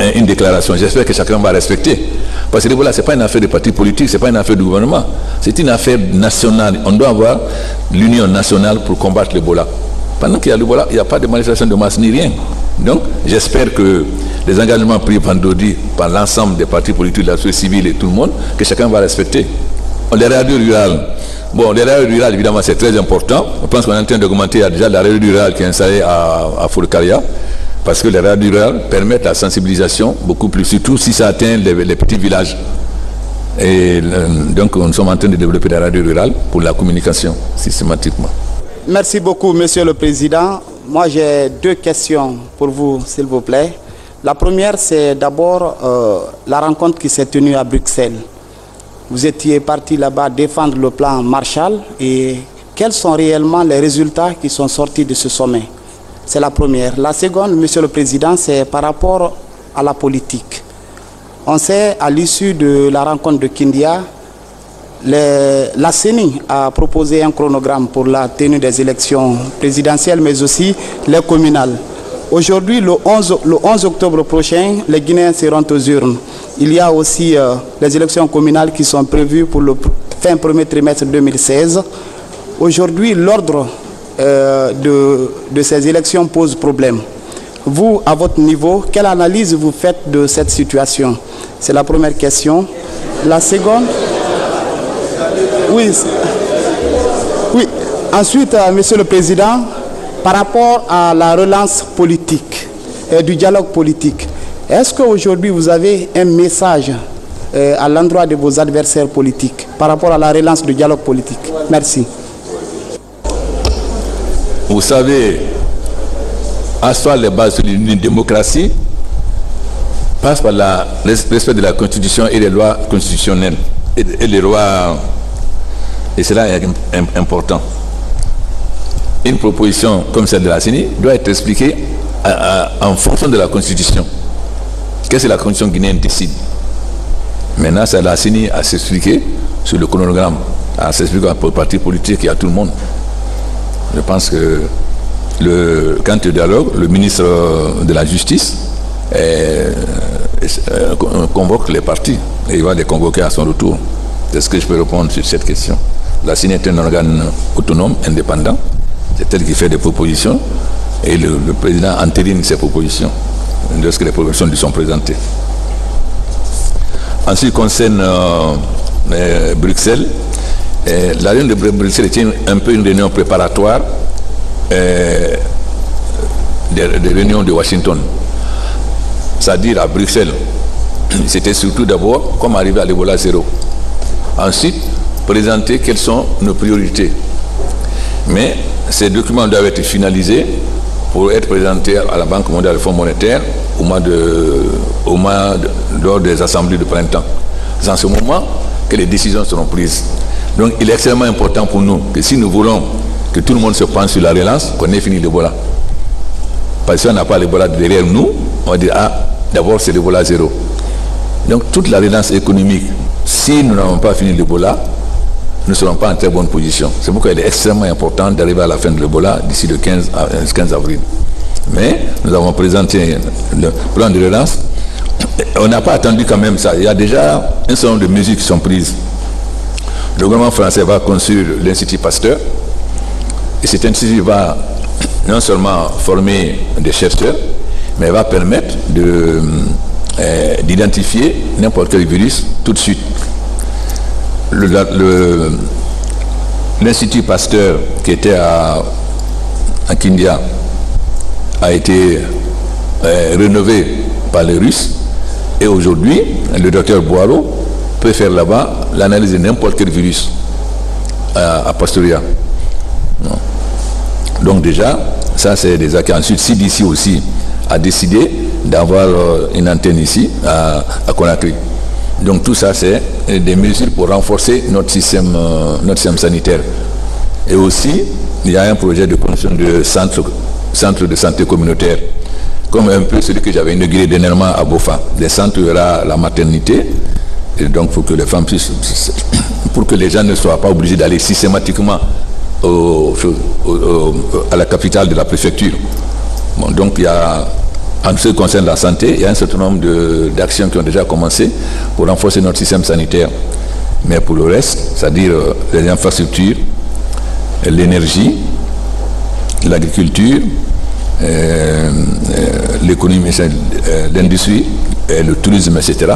Speaker 5: une déclaration. J'espère que chacun va respecter. Parce que l'Ebola, ce n'est pas une affaire de parti politique, ce n'est pas une affaire du gouvernement. C'est une affaire nationale. On doit avoir l'union nationale pour combattre l'Ebola. Pendant qu'il y a l'Ebola, il n'y a pas de manifestation de masse ni rien. Donc, j'espère que les engagements pris vendredi par l'ensemble des partis politiques, de la société civile et tout le monde, que chacun va respecter. Les radios rurales. Bon, les radios rurales, évidemment, c'est très important. Je pense qu'on est en train d'augmenter. Il y a déjà la radio rurale qui est installée à Fourcaria, parce que les radios rurales permettent la sensibilisation beaucoup plus, surtout si ça atteint les petits villages. Et donc, nous sommes en train de développer la radio rurale pour la communication systématiquement.
Speaker 12: Merci beaucoup, Monsieur le Président. Moi, j'ai deux questions pour vous, s'il vous plaît. La première, c'est d'abord la rencontre qui s'est tenue à Bruxelles. Vous étiez parti là-bas défendre le plan Marshall et quels sont réellement les résultats qui sont sortis de ce sommet? C'est la première. La seconde, Monsieur le Président, c'est par rapport à la politique. On sait, à l'issue de la rencontre de Kindia, la CENI a proposé un chronogramme pour la tenue des élections présidentielles, mais aussi les communales. Aujourd'hui, le 11 octobre prochain, les Guinéens seront aux urnes. Il y a aussi les élections communales qui sont prévues pour le fin premier trimestre 2016. Aujourd'hui, l'ordre de ces élections pose problème. Vous, à votre niveau, quelle analyse vous faites de cette situation? C'est la première question. La seconde... Oui. Ensuite, Monsieur le Président, par rapport à la relance politique et du dialogue politique, est-ce qu'aujourd'hui vous avez un message à l'endroit de vos adversaires politiques par rapport à la relance du dialogue politique? Merci.
Speaker 5: Vous savez, asseoir les bases d'une démocratie passe par le respect de la Constitution et des lois constitutionnelles et les lois. Et cela est important. Une proposition comme celle de la CENI doit être expliquée en fonction de la Constitution. Qu'est-ce que la Constitution guinéenne décide? Maintenant, c'est à la CENI à s'expliquer sur le chronogramme, à s'expliquer au parti politique et à tout le monde. Je pense que quand il dialogue, le ministre de la Justice convoque les partis et il va les convoquer à son retour. C'est ce que je peux répondre sur cette question. La CENI est un organe autonome, indépendant. C'est elle qui fait des propositions et le président entérine ces propositions lorsque les propositions lui sont présentées. En ce qui concerne Bruxelles, la réunion de Bruxelles était un peu une réunion préparatoire des réunions de Washington. C'est-à-dire à Bruxelles, c'était surtout d'abord comment arriver à l'Ebola zéro. Ensuite, présenter quelles sont nos priorités. Mais ces documents doivent être finalisés pour être présentés à la Banque mondiale et au Fonds monétaire lors des assemblées de printemps. C'est en ce moment que les décisions seront prises. Donc il est extrêmement important pour nous que si nous voulons que tout le monde se penche sur la relance, qu'on ait fini l'Ebola. Parce que si on n'a pas l'Ebola derrière nous, on va dire, ah, d'abord c'est l'Ebola zéro. Donc toute la relance économique, si nous n'avons pas fini l'Ebola, nous ne serons pas en très bonne position. C'est pourquoi il est extrêmement important d'arriver à la fin de l'Ebola d'ici le 15 avril. Mais nous avons présenté le plan de relance. On n'a pas attendu quand même ça. Il y a déjà un certain nombre de mesures qui sont prises. Le gouvernement français va construire l'Institut Pasteur. Et cet institut va non seulement former des chercheurs, mais va permettre d'identifier n'importe quel virus tout de suite. L'Institut Pasteur qui était à Kindia a été rénové par les Russes et aujourd'hui le docteur Boireau peut faire là-bas l'analyse de n'importe quel virus à Pastoria. Donc déjà ça c'est des acquis. Ensuite CDC aussi a décidé d'avoir une antenne ici à Conakry. Donc tout ça, c'est des mesures pour renforcer notre système sanitaire. Et aussi, il y a un projet de construction de centre de santé communautaire, comme un peu celui que j'avais inauguré dernièrement à Bofa. Des centres où il y aura la maternité, et donc pour que les femmes puissent, pour que les gens ne soient pas obligés d'aller systématiquement à la capitale de la préfecture. Bon, donc il y a En ce qui concerne la santé, il y a un certain nombre d'actions qui ont déjà commencé pour renforcer notre système sanitaire. Mais pour le reste, c'est-à-dire les infrastructures, l'énergie, l'agriculture, l'économie, l'industrie, le tourisme, etc.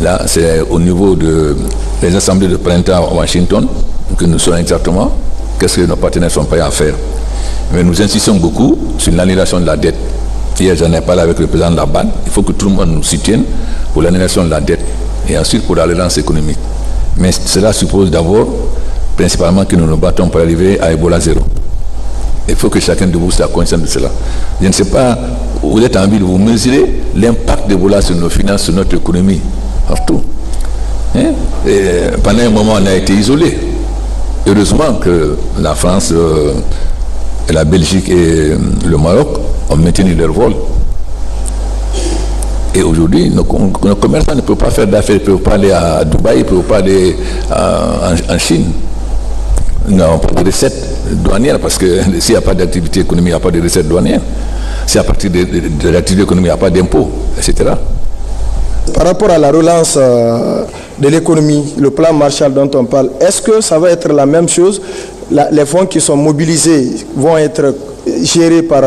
Speaker 5: Là, c'est au niveau des assemblées de printemps à Washington que nous saurons exactement qu'est-ce que nos partenaires sont prêts à faire. Mais nous insistons beaucoup sur l'annulation de la dette. Hier, j'en ai parlé avec le président de la BAD. Il faut que tout le monde nous soutienne pour l'annulation de la dette et ensuite pour la relance économique. Mais cela suppose d'abord, principalement, que nous nous battons pour arriver à Ebola 0. Il faut que chacun de vous soit conscient de cela. Je ne sais pas, vous êtes en ville, vous mesurez l'impact d'Ebola sur nos finances, sur notre économie, partout. Hein? Et pendant un moment, on a été isolés. Heureusement que la France, la Belgique et le Maroc ont maintenu leur vol. Et aujourd'hui, nos commerçants ne peuvent pas faire d'affaires, ils ne peuvent pas aller à Dubaï, ils ne peuvent pas aller en Chine. Nous n'avons pas de recettes douanières parce que s'il n'y a pas d'activité économique, il n'y a pas de recettes douanières. Si à partir de l'activité économique, il n'y a pas d'impôts, etc.
Speaker 13: Par rapport à la relance de l'économie, le plan Marshall dont on parle, est-ce que ça va être la même chose? Les fonds qui sont mobilisés vont être gérés par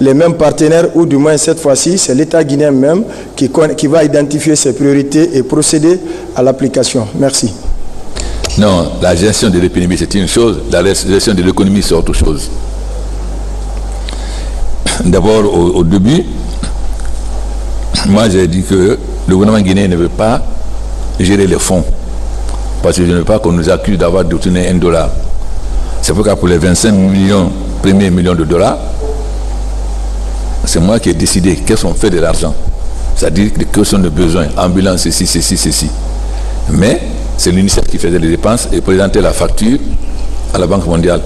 Speaker 13: les mêmes partenaires ou du moins cette fois-ci, c'est l'État guinéen même qui va identifier ses priorités et procéder à l'application. Merci.
Speaker 5: Non, la gestion de l'épidémie c'est une chose, la gestion de l'économie c'est autre chose. D'abord, au début, moi j'ai dit que le gouvernement guinéen ne veut pas gérer les fonds parce que je ne veux pas qu'on nous accuse d'avoir détourné $1. C'est pourquoi pour les 25 premiers millions de dollars, c'est moi qui ai décidé qu'est-ce qu'on fait de l'argent. C'est-à-dire que sont nos besoins, ambulance, ceci. Mais c'est l'UNICEF qui faisait les dépenses et présentait la facture à la Banque mondiale.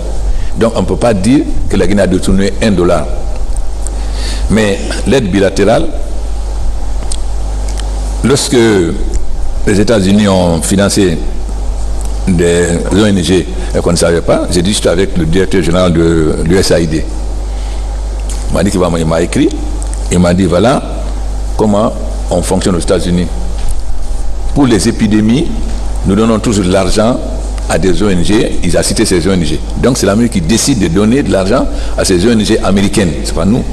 Speaker 5: Donc on ne peut pas dire que la Guinée a détourné $1. Mais l'aide bilatérale, lorsque les États-Unis ont financé des ONG et qu'on ne savait pas, j'ai dit j'étais avec le directeur général de l'USAID. Il m'a dit qu'il m'a écrit, il m'a dit voilà comment on fonctionne aux États-Unis. Pour les épidémies, nous donnons toujours de l'argent à des ONG, il a cité ces ONG. Donc c'est l'Amérique qui décide de donner de l'argent à ces ONG américaines, c'est pas nous.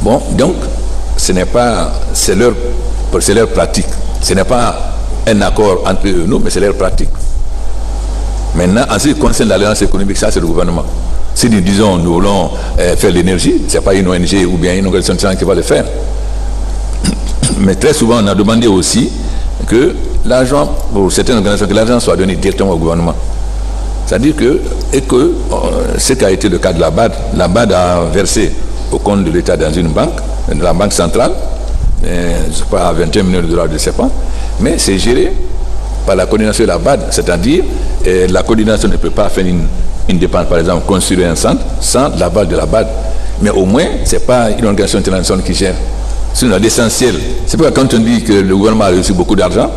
Speaker 5: Bon, donc ce n'est pas, c'est leur pratique. Ce n'est pas un accord entre eux et nous, mais c'est leur pratique. Maintenant, en ce qui concerne l'alliance économique, ça c'est le gouvernement. Si nous disons nous voulons faire l'énergie, ce n'est pas une ONG ou bien une organisation qui va le faire. Mais très souvent, on a demandé aussi que l'argent, pour certaines organisations, que l'argent soit donné directement au gouvernement. C'est-à-dire que, ce qui a été le cas de la BAD a versé au compte de l'État dans une banque, de la banque centrale, je ne sais pas, à 21 millions de dollars, je ne sais pas, mais c'est géré par la coordination de la BAD, c'est-à-dire la coordination ne peut pas faire une dépense, par exemple, construire un centre sans la base de la BAD. Mais au moins, ce n'est pas une organisation internationale qui gère. C'est l'essentiel. C'est pourquoi quand on dit que le gouvernement a reçu beaucoup d'argent,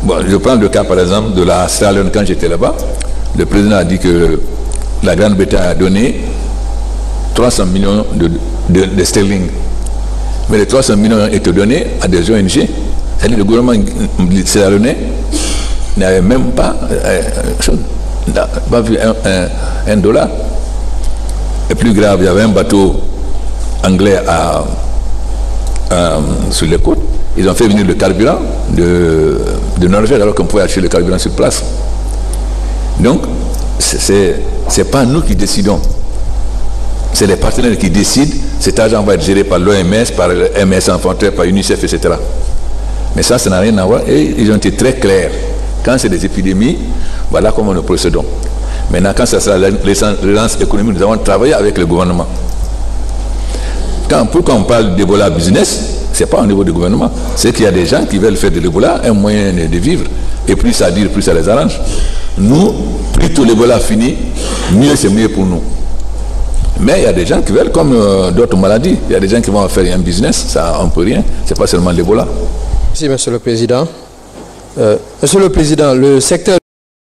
Speaker 5: bon, je prends le cas par exemple de la Sierra Leone quand j'étais là-bas, le président a dit que la Grande-Bretagne a donné 300 millions de sterling. Mais les 300 millions ont été donnés à des ONG. C'est-à-dire le gouvernement sierra-léonais n'avait même pas, vu $1. Et plus grave, il y avait un bateau anglais sur les côtes. Ils ont fait venir le carburant de Norvège alors qu'on pouvait acheter le carburant sur place. Donc, c'est pas nous qui décidons. C'est les partenaires qui décident. Cet argent va être géré par l'OMS, par MS Sans Frontières, par UNICEF, etc. Mais ça n'a rien à voir. Et ils ont été très clairs. Quand c'est des épidémies, voilà comment nous procédons. Maintenant, quand ça sera la relance économique, nous avons travaillé avec le gouvernement. Pourquoi on parle d'Ebola business, ce n'est pas au niveau du gouvernement. C'est qu'il y a des gens qui veulent faire de l'Ebola un moyen de vivre. Et plus ça dure, plus ça les arrange. Nous, plus tout l'Ebola finit, mieux c'est mieux pour nous. Mais il y a des gens qui veulent, comme d'autres maladies, il y a des gens qui vont faire un business, ça on ne peut rien, c'est pas seulement l'Ebola.
Speaker 7: Merci Monsieur le Président. Monsieur le Président, le secteur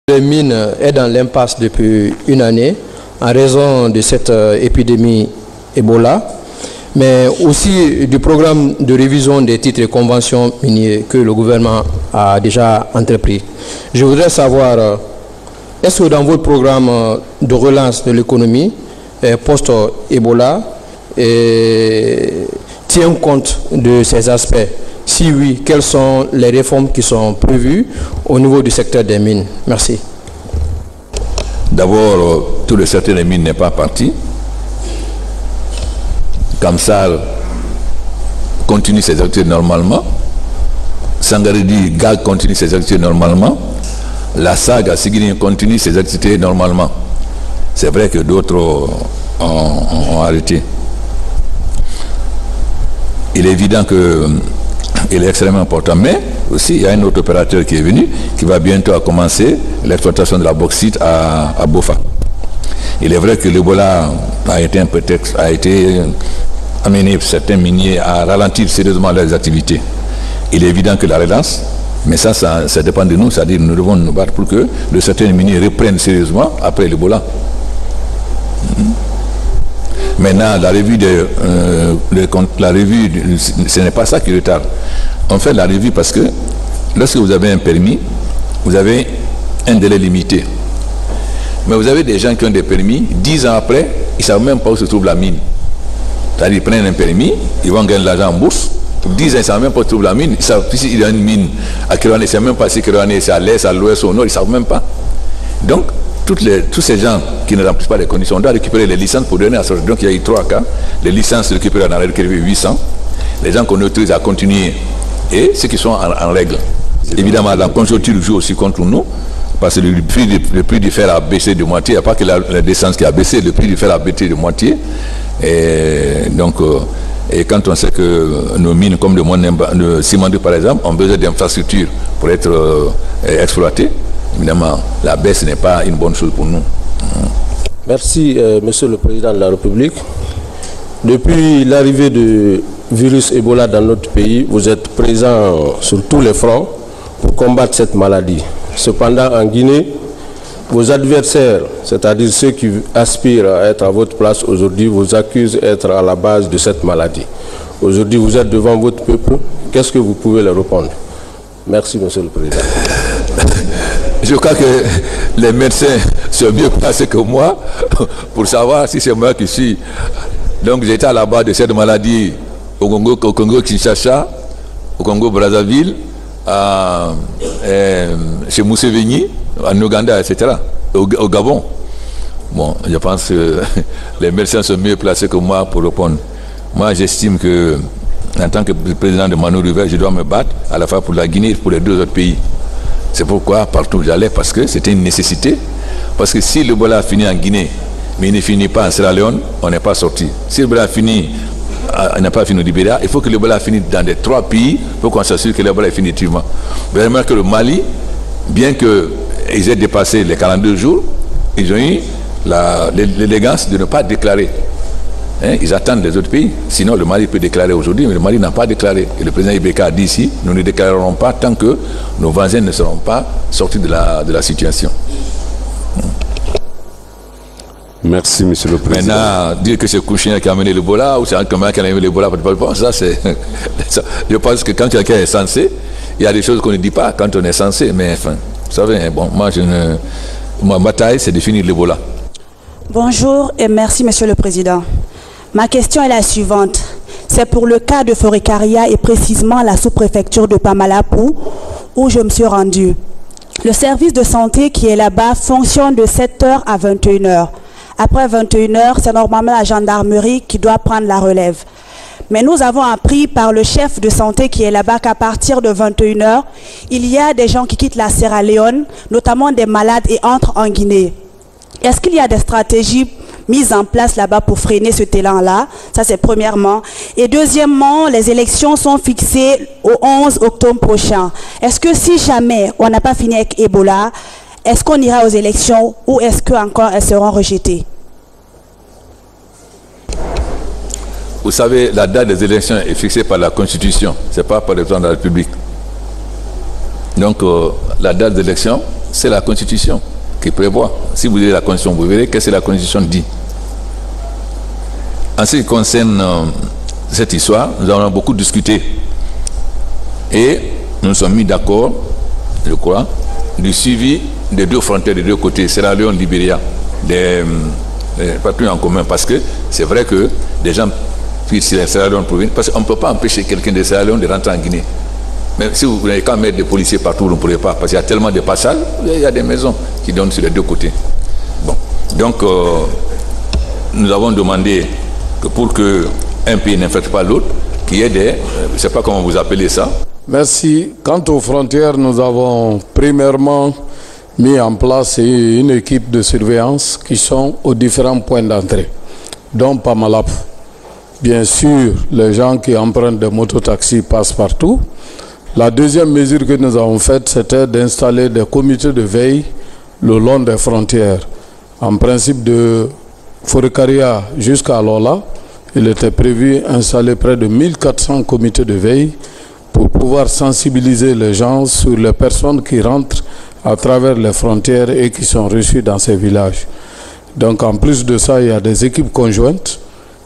Speaker 7: des mines est dans l'impasse depuis une année en raison de cette épidémie Ebola.
Speaker 14: mais aussi du programme de révision des titres et conventions miniers que le gouvernement a déjà entrepris. Je voudrais savoir, est-ce que dans votre programme de relance de l'économie post-Ebola tient compte de ces aspects? Si oui, quelles sont les réformes qui sont prévues au niveau du secteur des mines? Merci.
Speaker 5: D'abord, tout le secteur des mines n'est pas parti. Kamsal continue ses activités normalement. Sangaredi Gag continue ses activités normalement. La SAG à Sigiri continue ses activités normalement. C'est vrai que d'autres ont arrêté. Il est évident que il est extrêmement important, mais aussi il y a un autre opérateur qui est venu, qui va bientôt commencer l'exploitation de la bauxite à Bofa. Il est vrai que l'Ebola a été un prétexte, a été amené certains miniers à ralentir sérieusement leurs activités. Il est évident que la relance, mais ça dépend de nous, c'est-à-dire nous devons nous battre pour que le certains miniers reprennent sérieusement après l'Ebola. Maintenant, la revue, ce n'est pas ça qui retarde. On fait la revue parce que lorsque vous avez un permis, vous avez un délai limité. Mais vous avez des gens qui ont des permis, 10 ans après, ils ne savent même pas où se trouve la mine. C'est-à-dire, ils prennent un permis, ils vont gagner de l'argent en bourse. 10 ans, ils ne savent même pas où se trouve la mine. Ils savent s'il y a une mine à Kérouané, ils ne savent même pas si Kérouané c'est à l'est, à l'ouest, au nord, ils ne savent même pas. Donc, tous ces gens qui ne remplissent pas les conditions, on doit récupérer les licences pour donner à sortir. Donc il y a eu 3 cas. Les licences récupérées, on a récupéré 800. Les gens qu'on autorise à continuer et ceux qui sont en règle. Évidemment, la conjoncture joue aussi contre nous parce que le prix du fer a baissé de moitié. Il n'y a pas que la décence qui a baissé, le prix du fer a baissé de moitié. Et donc, et quand on sait que nos mines comme le Simandou par exemple ont besoin d'infrastructures pour être exploitées, évidemment, la baisse n'est pas une bonne chose pour nous.
Speaker 15: Merci, Monsieur le Président de la République. Depuis l'arrivée du virus Ebola dans notre pays, vous êtes présent sur tous les fronts pour combattre cette maladie. Cependant, en Guinée, vos adversaires, c'est-à-dire ceux qui aspirent à être à votre place aujourd'hui, vous accusent d'être à la base de cette maladie. Aujourd'hui, vous êtes devant votre peuple. Qu'est-ce que vous pouvez leur répondre? Merci, Monsieur le Président.
Speaker 5: Je crois que les médecins sont mieux placés que moi pour savoir si c'est moi qui suis. Donc j'étais à la base de cette maladie au Congo-Kinshasa, au Congo-Brazzaville, chez Museveni, en Ouganda, etc., au Gabon. Bon, je pense que les médecins sont mieux placés que moi pour répondre. Moi, j'estime que, en tant que président de Mano River, je dois me battre à la fois pour la Guinée et pour les 2 autres pays. C'est pourquoi partout où j'allais, parce que c'était une nécessité. Parce que si l'Ebola finit en Guinée, mais il ne finit pas en Sierra Leone, on n'est pas sorti. Si l'Ebola n'a pas fini au Libéria, il faut que l'Ebola finisse dans les 3 pays pour qu'on s'assure que l'Ebola est fini définitivement. Vraiment que le Mali, bien qu'ils aient dépassé les 42 jours, ils ont eu l'élégance de ne pas déclarer. Ils attendent les autres pays. Sinon, le Mali peut déclarer aujourd'hui, mais le Mali n'a pas déclaré. Et le président Ibeka a dit ici, nous ne déclarerons pas tant que nos voisins ne seront pas sortis de la situation.
Speaker 16: Merci, Monsieur le Président.
Speaker 5: Maintenant, dire que c'est Kouchina qui a amené l'Ebola ou c'est Antoine qui a amené l'Ebola, ça c'est... Je pense que quand quelqu'un est censé, il y a des choses qu'on ne dit pas quand on est censé. Mais enfin, vous savez, bon, ma bataille, c'est de finir l'Ebola.
Speaker 17: Bonjour et merci, Monsieur le Président. Ma question est la suivante. C'est pour le cas de Forêt-Caria et précisément la sous-préfecture de Pamalapou où je me suis rendue. Le service de santé qui est là-bas fonctionne de 7h à 21h. Après 21h, c'est normalement la gendarmerie qui doit prendre la relève. Mais nous avons appris par le chef de santé qui est là-bas qu'à partir de 21h, il y a des gens qui quittent la Sierra Leone, notamment des malades, et entrent en Guinée. Est-ce qu'il y a des stratégies mises en place là-bas pour freiner ce élan-là? Ça, c'est premièrement. Et deuxièmement, les élections sont fixées au 11 octobre prochain. Est-ce que si jamais on n'a pas fini avec Ebola, est-ce qu'on ira aux élections ou est-ce qu'encore elles seront rejetées?
Speaker 5: Vous savez, la date des élections est fixée par la Constitution, ce n'est pas par le président de la République. Donc, la date des élections, c'est la Constitution qui prévoit. Si vous lisez la Constitution, vous verrez qu'est-ce que la Constitution dit. En ce qui concerne cette histoire, nous avons beaucoup discuté. Et nous nous sommes mis d'accord, je crois, du suivi des deux frontières, des deux côtés, Sierra Leone, Libéria, des patrouilles en commun. Parce que c'est vrai que des gens puissent Sierra Leone provenir, parce qu'on ne peut pas empêcher quelqu'un de Sierra Leone de rentrer en Guinée. Même si vous n'avez qu'à mettre des policiers partout, vous ne pourrez pas, parce qu'il y a tellement de passages, il y a des maisons qui donnent sur les deux côtés. Bon. Donc, nous avons demandé que pour qu'un pays n'infecte pas l'autre, qu'il y ait des, je ne sais pas comment vous appelez ça.
Speaker 3: Merci. Quant aux frontières, nous avons premièrement mis en place une équipe de surveillance qui sont aux différents points d'entrée, dont Pamalap. Bien sûr, les gens qui empruntent des mototaxis passent partout. La deuxième mesure que nous avons faite, c'était d'installer des comités de veille le long des frontières. En principe, de Forikaria jusqu'à Lola, il était prévu d'installer près de 1400 comités de veille pour pouvoir sensibiliser les gens sur les personnes qui rentrent à travers les frontières et qui sont reçues dans ces villages. Donc en plus de ça, il y a des équipes conjointes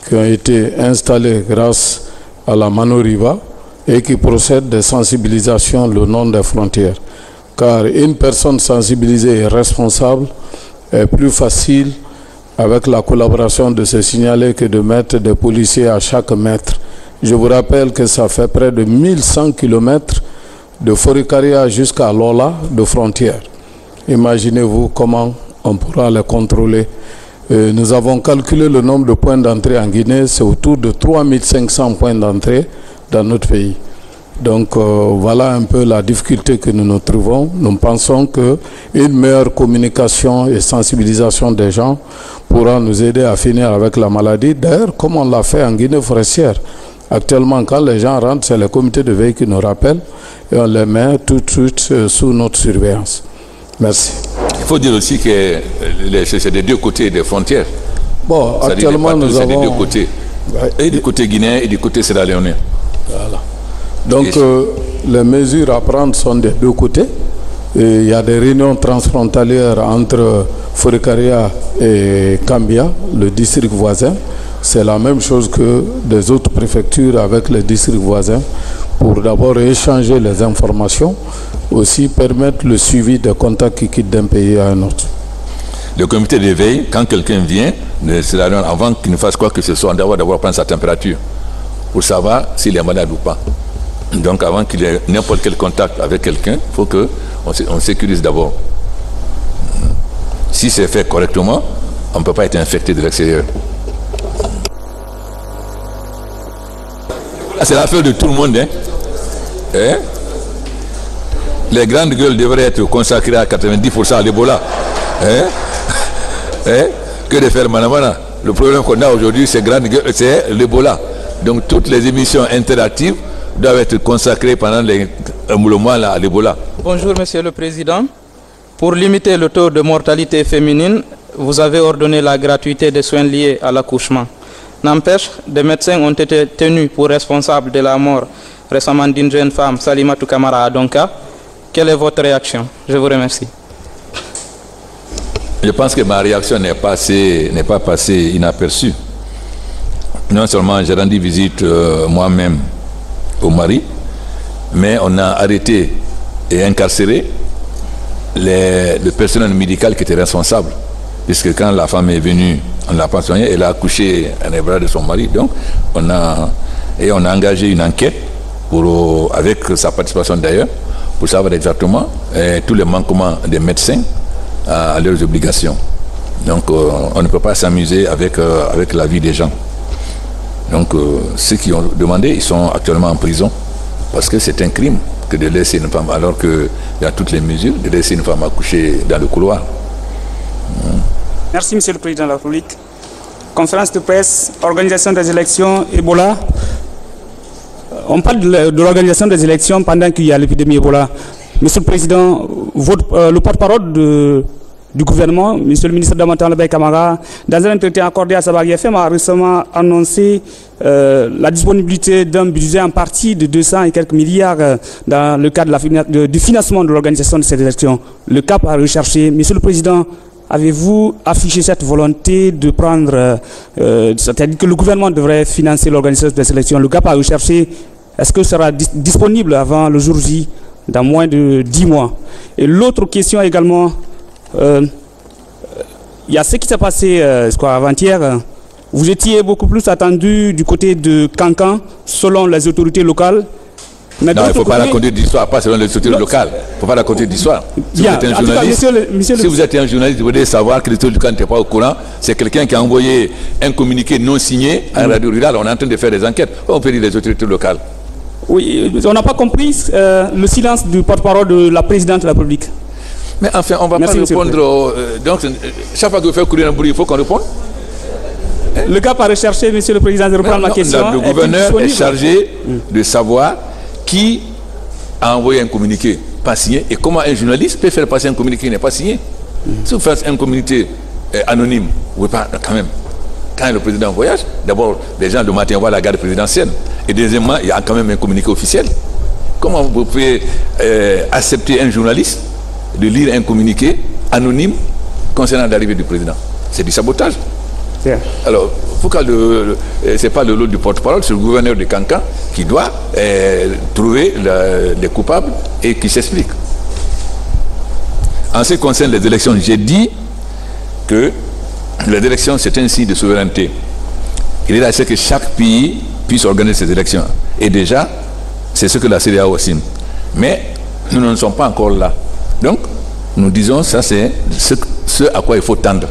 Speaker 3: qui ont été installées grâce à la Manoriva et qui procèdent de sensibilisation le long des frontières. Car une personne sensibilisée et responsable est plus facile avec la collaboration de se signaler que de mettre des policiers à chaque mètre. Je vous rappelle que ça fait près de 1100 km de Forikaria jusqu'à Lola de frontières. Imaginez-vous comment on pourra les contrôler. Nous avons calculé le nombre de points d'entrée en Guinée, c'est autour de 3500 points d'entrée dans notre pays. Donc voilà un peu la difficulté que nous nous trouvons. Nous pensons qu'une meilleure communication et sensibilisation des gens pourra nous aider à finir avec la maladie. D'ailleurs, comme on l'a fait en Guinée forestière. Actuellement, quand les gens rentrent, c'est le comité de veille qui nous rappelle et on les met tout de suite sous notre surveillance. Merci.
Speaker 5: Il faut dire aussi que c'est des deux côtés des frontières.
Speaker 3: Bon, actuellement, nous avons...
Speaker 5: des deux côtés. Et du côté guinéen et du côté sierra-léonais.
Speaker 3: Voilà. Donc, les mesures à prendre sont des deux côtés. Et il y a des réunions transfrontalières entre Forikaria et Kambia, le district voisin. C'est la même chose que des autres préfectures avec les districts voisins pour d'abord échanger les informations, aussi permettre le suivi des contacts qui quittent d'un pays à un autre.
Speaker 5: Le comité de veille, quand quelqu'un vient de Sierra Leone, avant qu'il ne fasse quoi que ce soit, on doit d'abord prendre sa température pour savoir s'il est malade ou pas. Donc avant qu'il ait n'importe quel contact avec quelqu'un, il faut qu'on sécurise d'abord. Si c'est fait correctement, on ne peut pas être infecté de l'extérieur. C'est l'affaire de tout le monde. Hein? Les grandes gueules devraient être consacrées à 90% à l'Ebola. Que de faire manamana. Le problème qu'on a aujourd'hui, c'est l'Ebola. Donc toutes les émissions interactives doivent être consacrées pendant le mois à l'Ebola.
Speaker 18: Bonjour Monsieur le Président. Pour limiter le taux de mortalité féminine, vous avez ordonné la gratuité des soins liés à l'accouchement. N'empêche, des médecins ont été tenus pour responsables de la mort récemment d'une jeune femme, Salimatou Kamara à Donka. Quelle est votre réaction? Je vous remercie.
Speaker 5: Je pense que ma réaction n'est pas passée inaperçue. Non seulement j'ai rendu visite moi-même au mari, mais on a arrêté et incarcéré le personnel médical qui était responsable. Puisque quand la femme est venue, on ne l'a pas soignée, elle a accouché dans les bras de son mari. Donc, on a engagé une enquête, avec sa participation d'ailleurs, pour savoir exactement tous les manquements des médecins à leurs obligations. Donc, on ne peut pas s'amuser avec la vie des gens. Donc, ceux qui ont demandé, ils sont actuellement en prison, parce que c'est un crime que de laisser une femme, alors qu'il y a toutes les mesures, de laisser une femme accoucher dans le couloir.
Speaker 19: Merci Monsieur le Président de la République. Conférence de presse, organisation des élections, Ebola. On parle de l'organisation des élections pendant qu'il y a l'épidémie Ebola. Monsieur le Président, le porte-parole du gouvernement, Monsieur le ministre Damantane Labay Kamara, dans un entretien accordé à Sabagui FM, a récemment annoncé la disponibilité d'un budget en partie de 200 et quelques milliards dans le cadre du financement de l'organisation de ces élections. Le cap à rechercher. Monsieur le Président, avez-vous affiché cette volonté de prendre, c'est-à-dire que le gouvernement devrait financer l'organisation des élections? Le GAP a recherché, est-ce que ce sera disponible avant le jour J, dans moins de 10 mois? Et l'autre question également, il y a ce qui s'est passé avant-hier. Vous étiez beaucoup plus attendu du côté de Cancan, selon les autorités locales. Mais
Speaker 5: non, il ne faut pas raconter d'histoire, pas selon les autorités locales. Il ne faut pas raconter d'histoire. Si, vous êtes un journaliste, si vous êtes un journaliste, vous devez savoir que les autorités locales n'étaient pas au courant. C'est quelqu'un qui a envoyé un communiqué non signé à la radio rurale. On est en train de faire des enquêtes. On peut dire les autorités locales.
Speaker 19: Oui, on n'a pas compris le silence du porte-parole de la présidente de la République.
Speaker 5: Mais enfin, on ne va pas répondre. Donc, chaque fois que vous faites courir un bruit, il faut qu'on réponde.
Speaker 19: Le GAP a recherché, Monsieur le Président, de reprendre ma question.
Speaker 5: Le gouverneur est chargé de savoir qui a envoyé un communiqué pas signé et comment un journaliste peut faire passer un communiqué qui n'est pas signé. Si vous faites un communiqué anonyme, vous pouvez pas, quand même, quand le président voyage, d'abord, les gens le matin voient la garde présidentielle. Et deuxièmement, il y a quand même un communiqué officiel. Comment vous pouvez accepter un journaliste de lire un communiqué anonyme concernant l'arrivée du président? C'est du sabotage. Alors, ce n'est pas le lot du porte-parole, c'est le gouverneur de Cancan qui doit trouver les coupables et qui s'explique. En ce qui concerne les élections, j'ai dit que les élections, c'est un signe de souveraineté. Il est nécessaire que chaque pays puisse organiser ses élections. Et déjà, c'est ce que la CEDEAO estime. Mais nous ne sommes pas encore là. Donc, nous disons, ça c'est ce à quoi il faut tendre.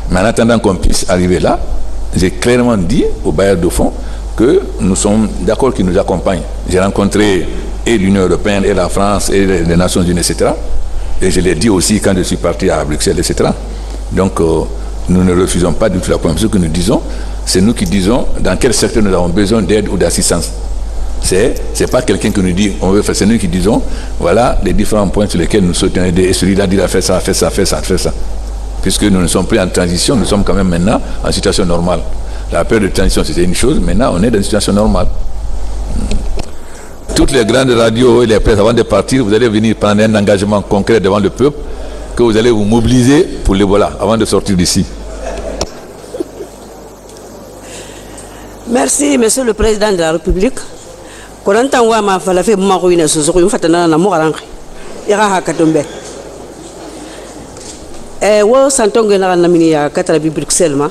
Speaker 5: Mais en attendant qu'on puisse arriver là, j'ai clairement dit aux bailleurs de fonds que nous sommes d'accord qu'ils nous accompagnent. J'ai rencontré et l'Union européenne, et la France, et les Nations Unies, etc. Et je l'ai dit aussi quand je suis parti à Bruxelles, etc. Donc, nous ne refusons pas du tout la première. Ce que nous disons, c'est nous qui disons dans quel secteur nous avons besoin d'aide ou d'assistance. C'est pas quelqu'un qui nous dit on veut faire, c'est nous qui disons voilà les différents points sur lesquels nous souhaitons aider. Et celui-là dit fait ça, fait ça, fait ça, fait ça. Puisque nous ne sommes plus en transition, nous sommes quand même maintenant en situation normale. La période de transition, c'était une chose, maintenant on est dans une situation normale. Toutes les grandes radios et les presses, avant de partir, vous allez venir prendre un engagement concret devant le peuple, que vous allez vous mobiliser pour l'Ebola, avant de sortir d'ici.
Speaker 20: Merci, Monsieur le Président de la République. Wo santonge na namini ya katara bi Bruxelles ma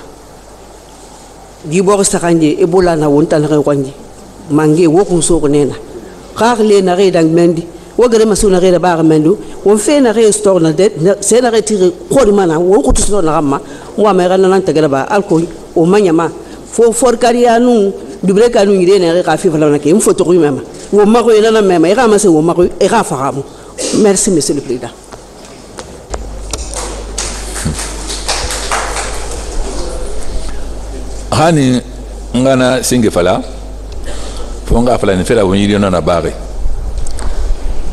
Speaker 20: di bo sakanje Ebola na wonta na kwanji mange wo kun so nena le na re dang mendi wo gare masuna re da ba mendu wo fe na re store na de se na re tire ko mana wo ko to na ramma wa me ran nan tagala ba alcool o manyama fo for karianu dubre kanu ngire na re ka fi fala na ke mfoto ko mema wo mako ina na mema ira ma se wo mako ira faramu. Merci, Monsieur le Président.
Speaker 5: Hani ngana singe fala fonga fala ni fela wonyiri na bare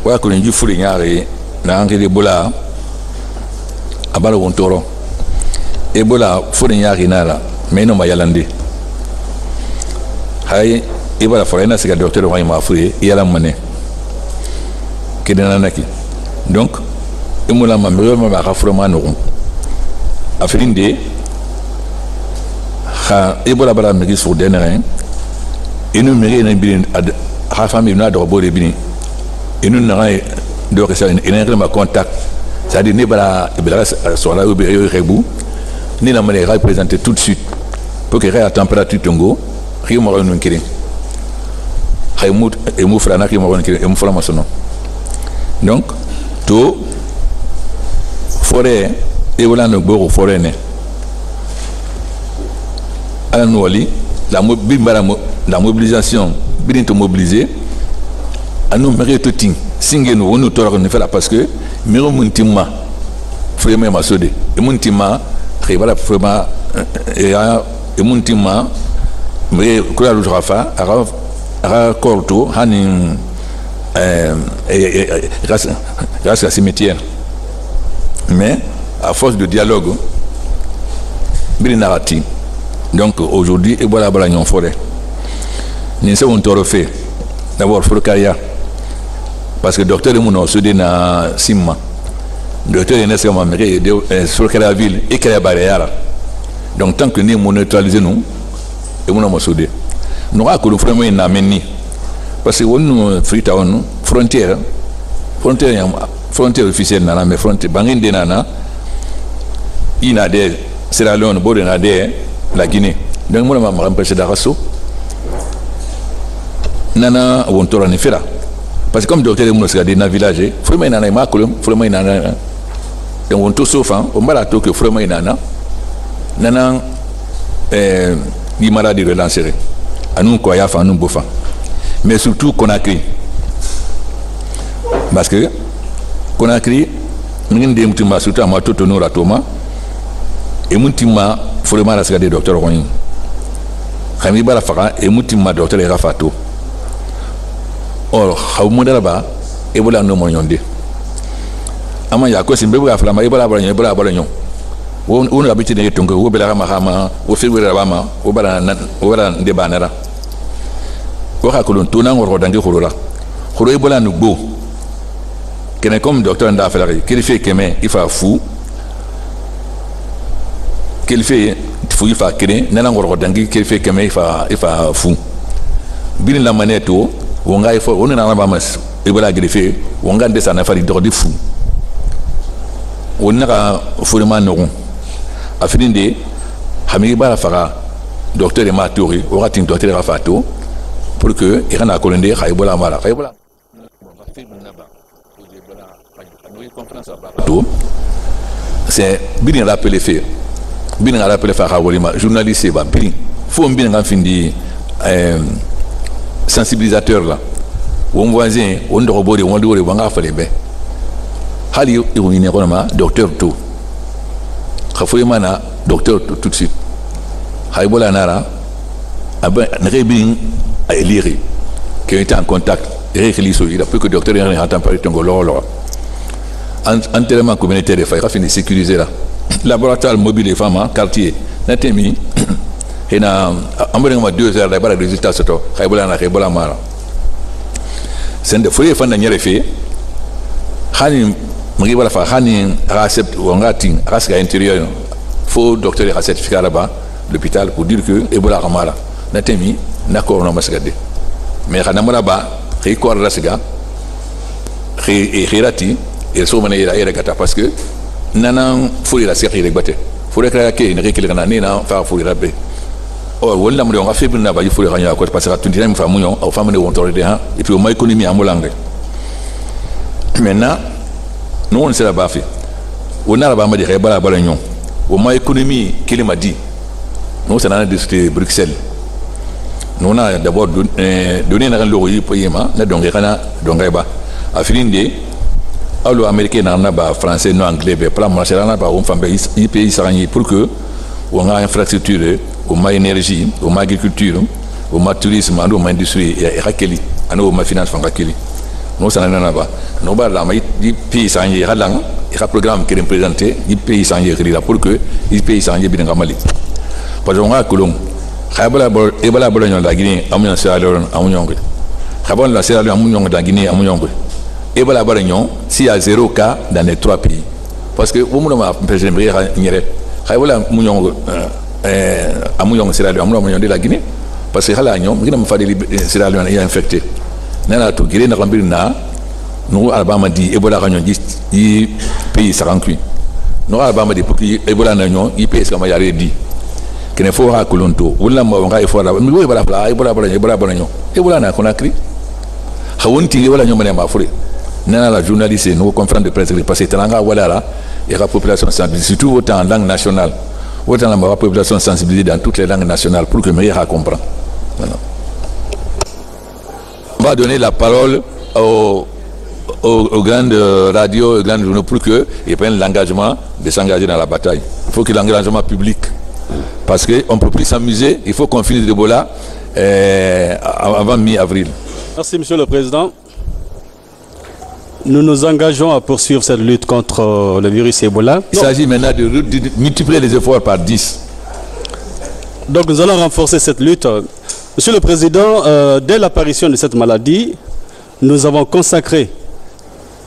Speaker 5: wa ko nji furi nyaare na ngiri bula abala wontoro Ebola furi nyaare nala meno mayalande hay ibala forena siga docteur wa ma furi yala mané kedena naki donc emula ma mbelo ma ba furama no afrindi Ebola bala megi sur denere inu megi na bin ha famille na do bole bini inu na do que ça une ma contact ça dit ne bala sur la rebu ni na mane représenter tout de suite pour que la température tongo ri mo ron kiri haymut e mu frana ki mo ron kiri e mu frama sono donc to forêt Ebola no gbo forêt ne à la mobilisation, bien te mobiliser, à nous mériter tout ting, singe nous, on nous tord ne fait là parce que, miro muntima, frère ma sode, et muntima, révala frère et muntima, mais quoi le rafa, à corto, hanin, grâce à cimetière. Mais à force de dialogue, bien narratif. Donc aujourd'hui, Ebola Balagnon forêt. Nous sommes un fait. D'abord, Frocaria. Parce que le docteur Mouno se dit na Simma. docteur est nécessairement sur la ville et qu'elle est barrière. Donc tant que nous neutralisons nous, et nous soudés. Nous avons vraiment une amène. Parce que nous avons frontière officielle, mais frontière, bangin de nana, il a des Sierra Leone, la Guinée. Donc nous avons empêché d'arraser. Nana, on tourne en effet là. Parce que comme docteur est dans le village, il faut que nana maculum, faut que nana, et on tout sauf, on va la toquer, faut que nana, il m'a dit de relancer. À nous quoi, à nous bofa. Mais surtout Conakry, parce que Conakry, nous avons des gens surtout à moi tout honneur à Thomas, et mon team m'a vraiment la secrétaire docteur Ronin. Khami Barafara et mon team m'a docteur Rafato. Or, how much là-bas, et voilà nos moyens de. Ama ya ko simbe bwa flama ebola balanyo. On habite de tongo, ou bela mahama, ou fibra bama, ou bala de banera. Ko kolon tona ngoro dange khorola. Khoro ebola no bo. Kene comme docteur nda felari, qu'il fait keme, il fa fou. Qu'il fait fou il fa kene, nana ngoro dange qu'il fait keme, il fa fou. Bin la maneto wonga ifo on na ba mas ebola grefé wonga ndesa na fari dordi fou wonna ka furima no afirinde hamigi bara fara docteur ma tori o ratin docteur rafato pour que il na kolonde khaybola mara khaybola c'est bien rappelé fait bien rappelé fa khawolima journaliste ba bien faut bien nga findi sensibilisateur là on voisin on doit boire on doit boire faire bien hali il est docteur tout khafouy mana docteur tout de suite haybola nara aben nrebin a élire qui était en contact récliso il a plus que docteur est en temps tongo lolo enterrement communautaire de faïra fini sécuriser là laboratoire mobile des femmes quartier natemi et na ambenga 2 heures d'abord résultat soto khaybola na khaybola mara c'est de foyer fan na fait hani mri wala fa hani accept wangati raska intérieur faut docteur a certificat là-bas l'hôpital pour dire que ebola ramara natemi d'accord na masgade mais xana mala ba xey ko rasga xey xirati et so mané ira gata parce que nana foyer la série rek baté faut rek ke ni rek na ni na fa foyer rabé oh wala mo nga febri na ba foyer xanya ko parce que tu dina fa munyo au famane won toré ha et puis au moins économie amulangue maintenant nous on sait la bafé on a la ba ma di bala bala nyon au moins économie qu'il m'a dit nous c'est dans de Bruxelles nous on a d'abord donné na lo yi payema na dongera ba afilinde allo américain na ba français no anglais be plan marché na ba on fambe i pays sarani pour que on a infrastructure on a énergie on a agriculture on a tourisme on a industrie et rakeli on a finance fanga keli nous ça na ba no ba la mai di pays sarani halang et un programme qui est présenté i pays sarani là pour que i pays sarani bi nga mali parce qu'on a kolon khabala ebola bolonyo la Guinée amunyo Sierra Leone amunyo khabon la Sierra Leone amunyo da Guinée amunyo ebola bolonyo s'il y a 0 cas dans les 3 pays parce que au moment où j'aimerais nyere khabala amunyo amunyo Sierra Leone amunyo de la Guinée parce que hala nyom ngina mfadeli Sierra Leone est infecté nana to Guinée na rambir na nous Alabama dit ebola ranyo yi pays 48 nous Alabama dit pour que ebola nanyo yi pays comme ya dit qu'il ne faut pas que l'on tout wala mo nga ifo la mi wo bala bala ebola ebola na Conakry hawonti ebola nyoma ne ma fure nana la journaliste nous conférence de presse passé tanga wala la et la population sensibilisée surtout autant en langue nationale autant la population sensibilisée dans toutes les langues nationales pour que meilleur comprendre voilà. On va donner la parole aux grandes radios, aux grandes journaux pour qu'ils prennent l'engagement de s'engager dans la bataille. Il faut qu'il y ait l'engagement public. Parce qu'on ne peut plus s'amuser, il faut qu'on finisse l'Ebola avant mi-avril.
Speaker 21: Merci Monsieur le Président. Nous nous engageons à poursuivre cette lutte contre le virus Ebola.
Speaker 5: Il s'agit maintenant de multiplier les efforts par 10.
Speaker 21: Donc nous allons renforcer cette lutte. Monsieur le Président, dès l'apparition de cette maladie, nous avons consacré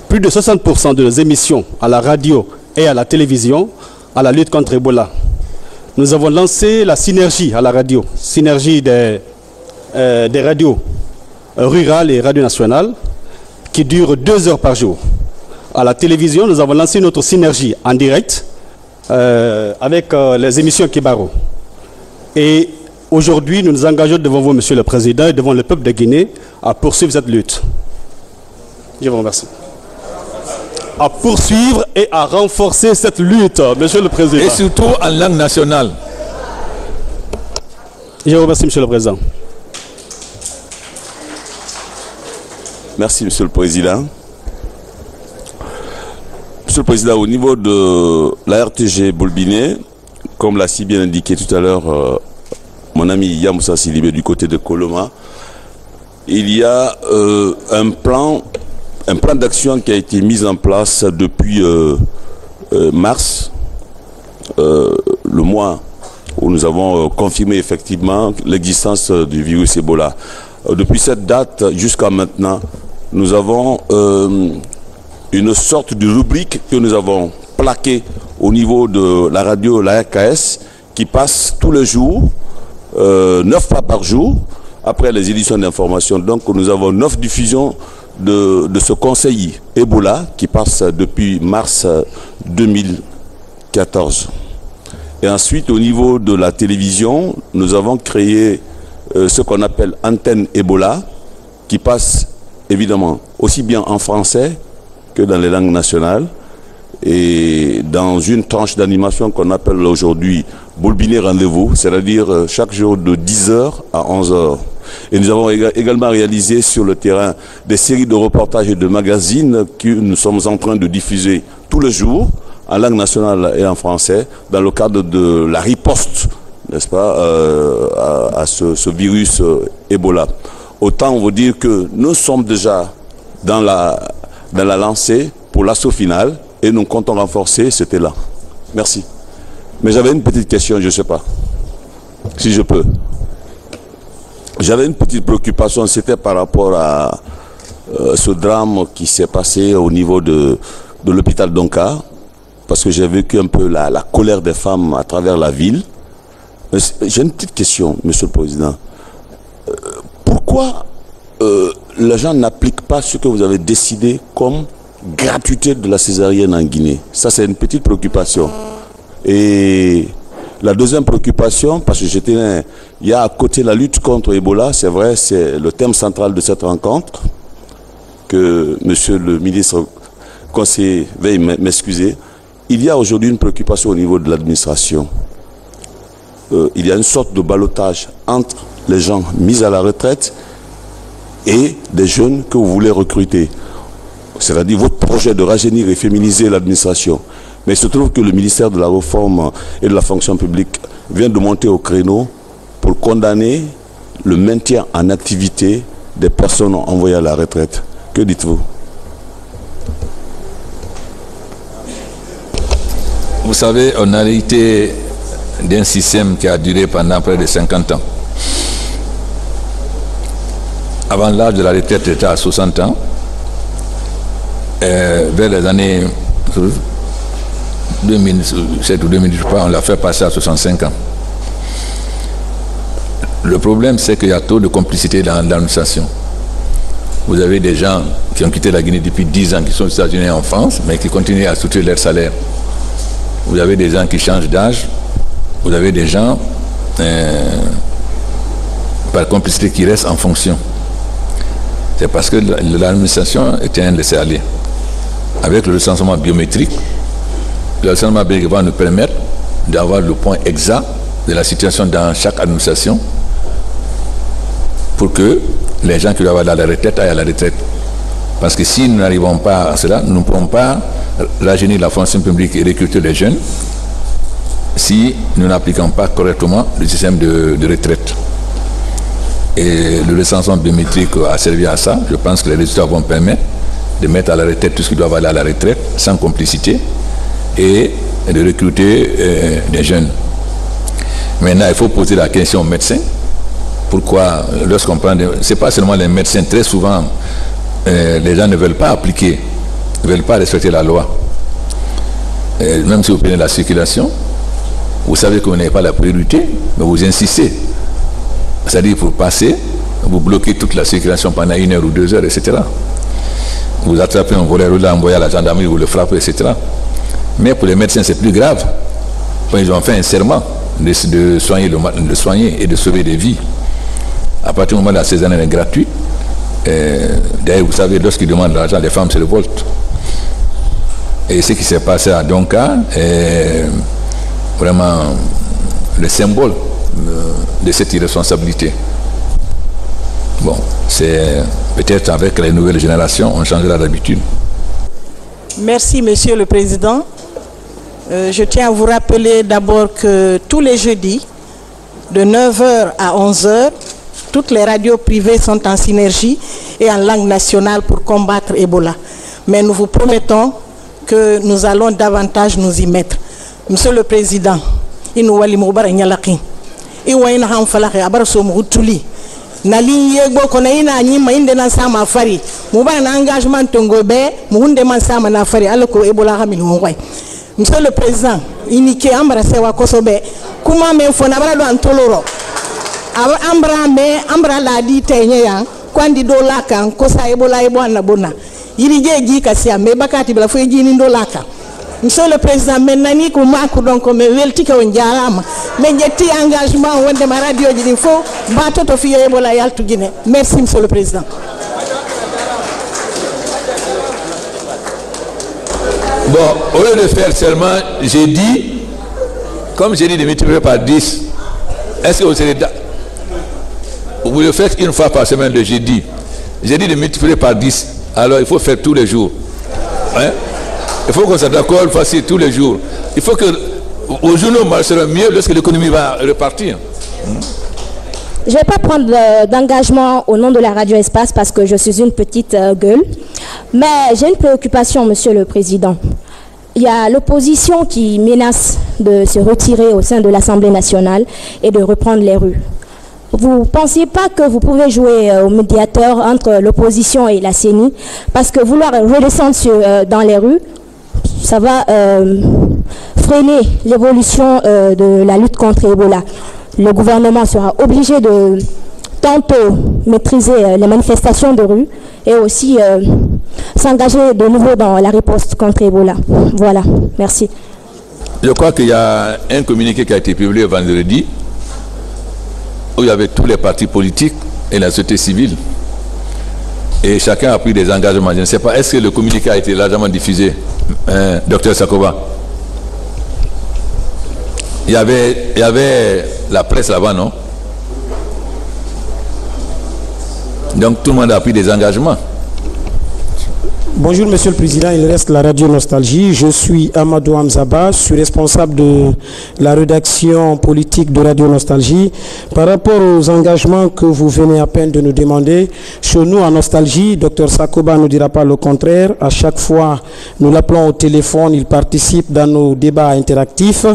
Speaker 21: plus de 60% de nos émissions à la radio et à la télévision à la lutte contre Ebola. Nous avons lancé la synergie à la radio, synergie des radios rurales et radio nationales, qui dure 2 heures par jour. À la télévision, nous avons lancé notre synergie en direct avec les émissions Kibaro. Et aujourd'hui, nous nous engageons devant vous, Monsieur le Président, et devant le peuple de Guinée, à poursuivre cette lutte. Je vous remercie. À poursuivre et à renforcer cette lutte, Monsieur le Président.
Speaker 5: Et surtout en langue nationale.
Speaker 21: Je vous remercie, Monsieur le Président.
Speaker 16: Merci, Monsieur le Président. Monsieur le Président, au niveau de la RTG Bolbiné, comme l'a si bien indiqué tout à l'heure mon ami Yamoussa Silibé du côté de Koloma, il y a un plan d'action qui a été mis en place depuis mars, le mois où nous avons confirmé effectivement l'existence du virus Ebola. Depuis cette date jusqu'à maintenant, nous avons une sorte de rubrique que nous avons plaquée au niveau de la radio, la RKS, qui passe tous les jours, 9 fois par jour, après les éditions d'information. Donc nous avons 9 diffusions de ce conseil Ebola qui passe depuis mars 2014. Et ensuite, au niveau de la télévision, nous avons créé ce qu'on appelle Antenne Ebola, qui passe évidemment aussi bien en français que dans les langues nationales, et dans une tranche d'animation qu'on appelle aujourd'hui Bolbiné Rendez-vous, c'est-à-dire chaque jour de 10h à 11h. Et nous avons également réalisé sur le terrain des séries de reportages et de magazines que nous sommes en train de diffuser tous les jours en langue nationale et en français dans le cadre de la riposte, n'est-ce pas, à ce virus Ebola. Autant vous dire que nous sommes déjà dans la lancée pour l'assaut final et nous comptons renforcer cet élan. Merci. Mais j'avais une petite question, je ne sais pas si je peux. J'avais une petite préoccupation, c'était par rapport à ce drame qui s'est passé au niveau de l'hôpital Donka, parce que j'ai vécu un peu la colère des femmes à travers la ville. J'ai une petite question, Monsieur le Président. Pourquoi les gens n'appliquent pas ce que vous avez décidé comme gratuité de la césarienne en Guinée? Ça, c'est une petite préoccupation. Et la deuxième préoccupation, parce que il y a à côté la lutte contre Ebola, c'est vrai, c'est le thème central de cette rencontre, que Monsieur le ministre conseiller veuille m'excuser. Il y a aujourd'hui une préoccupation au niveau de l'administration. Il y a une sorte de ballottage entre les gens mis à la retraite et des jeunes que vous voulez recruter. C'est-à-dire votre projet de rajeunir et féminiser l'administration. Mais il se trouve que le ministère de la Réforme et de la Fonction publique vient de monter au créneau pour condamner le maintien en activité des personnes envoyées à la retraite. Que dites-vous?
Speaker 5: Vous savez, on a hérité d'un système qui a duré pendant près de 50 ans. Avant l'âge de la retraite, j'étais à 60 ans. Vers les années 2007 ou 2008, on l'a fait passer à 65 ans. Le problème, c'est qu'il y a trop de complicité dans l'administration. Vous avez des gens qui ont quitté la Guinée depuis 10 ans, qui sont aux États-Unis et en France, mais qui continuent à soutenir leur salaire. Vous avez des gens qui changent d'âge. Vous avez des gens, par complicité, qui restent en fonction. C'est parce que l'administration était un laisser-aller. Avec le recensement biométrique, le recensement biométrique va nous permettre d'avoir le point exact de la situation dans chaque administration pour que les gens qui doivent aller à la retraite aillent à la retraite. Parce que si nous n'arrivons pas à cela, nous ne pourrons pas rajeunir la fonction publique et recruter les jeunes si nous n'appliquons pas correctement le système de retraite. Et le recensement biométrique a servi à ça. Je pense que les résultats vont permettre de mettre à la retraite tout ce qui doit aller à la retraite sans complicité et de recruter des jeunes. Maintenant, il faut poser la question aux médecins. Pourquoi, lorsqu'on prend... Ce n'est pas seulement les médecins, très souvent, les gens ne veulent pas appliquer ne veulent pas respecter la loi. Et même si vous prenez la circulation, vous savez que vous n'avez pas la priorité, mais vous insistez. C'est-à-dire pour passer, vous bloquez toute la circulation pendant 1 heure ou 2 heures, etc. Vous attrapez un voleur, vous l'envoyez à la gendarmerie, vous le frappez, etc. Mais pour les médecins, c'est plus grave. Ils ont fait un serment de soigner et de sauver des vies. À partir du moment où la césarienne est gratuite, d'ailleurs, vous savez, lorsqu'ils demandent de l'argent, les femmes se révoltent. Et ce qui s'est passé à Donka est vraiment le symbole de cette irresponsabilité. Bon, c'est peut-être avec les nouvelles générations, on changera d'habitude.
Speaker 2: Merci, Monsieur le Président. Je tiens à vous rappeler d'abord que tous les jeudis, de 9h à 11h, toutes les radios privées sont en synergie et en langue nationale pour combattre Ebola. Mais nous vous promettons que nous allons davantage nous y mettre. Monsieur le Président, Nali yego kona ina nyima inde na sama fari muba na engagement tongobe muhunde man sama na fari alako Ebola hamili ngwai. Monsieur le Président, inike ambra sewa kosobe kuma me fona bara do antoloro ambra la di tenye ya kwandi do laka kosa Ebola na bona irije ji kasia me bakati bla fo ji ni do laka. Monsieur le Président, maintenant que je donc me welti ko njarama me jetti engagement wonde ma radio ji di fo bato to fi Ebola yaltu Guinée. Merci Monsieur le Président.
Speaker 5: Bon, au lieu de faire seulement, j'ai dit, comme j'ai dit de multiplier par 10, est-ce que vous le faites une fois par semaine le jeudi? J'ai dit de multiplier par 10, alors il faut faire tous les jours. Hein? Il faut qu'on s'accorde facile tous les jours. Il faut que aux journaux marcheront mieux lorsque l'économie va repartir.
Speaker 22: Je ne vais pas prendre d'engagement au nom de la Radio Espace parce que je suis une petite gueule. Mais j'ai une préoccupation, Monsieur le Président. Il y a l'opposition qui menace de se retirer au sein de l'Assemblée nationale et de reprendre les rues. Vous ne pensez pas que vous pouvez jouer au médiateur entre l'opposition et la CENI? Parce que vouloir redescendre dans les rues, ça va freiner l'évolution de la lutte contre Ebola. Le gouvernement sera obligé de tantôt maîtriser les manifestations de rue et aussi s'engager de nouveau dans la riposte contre Ebola. Voilà, merci.
Speaker 5: Je crois qu'il y a un communiqué qui a été publié vendredi où il y avait tous les partis politiques et la société civile. Et chacun a pris des engagements. Je ne sais pas, est-ce que le communiqué a été largement diffusé, Dr Sakoba? Il y avait la presse là-bas, non? Donc tout le monde a pris des engagements.
Speaker 23: Bonjour Monsieur le Président, il reste la Radio Nostalgie. Je suis Amadou Hamzaba, je suis responsable de la rédaction politique de Radio Nostalgie. Par rapport aux engagements que vous venez à peine de nous demander, chez nous en Nostalgie, Dr Sakoba ne dira pas le contraire. À chaque fois, nous l'appelons au téléphone, il participe dans nos débats interactifs.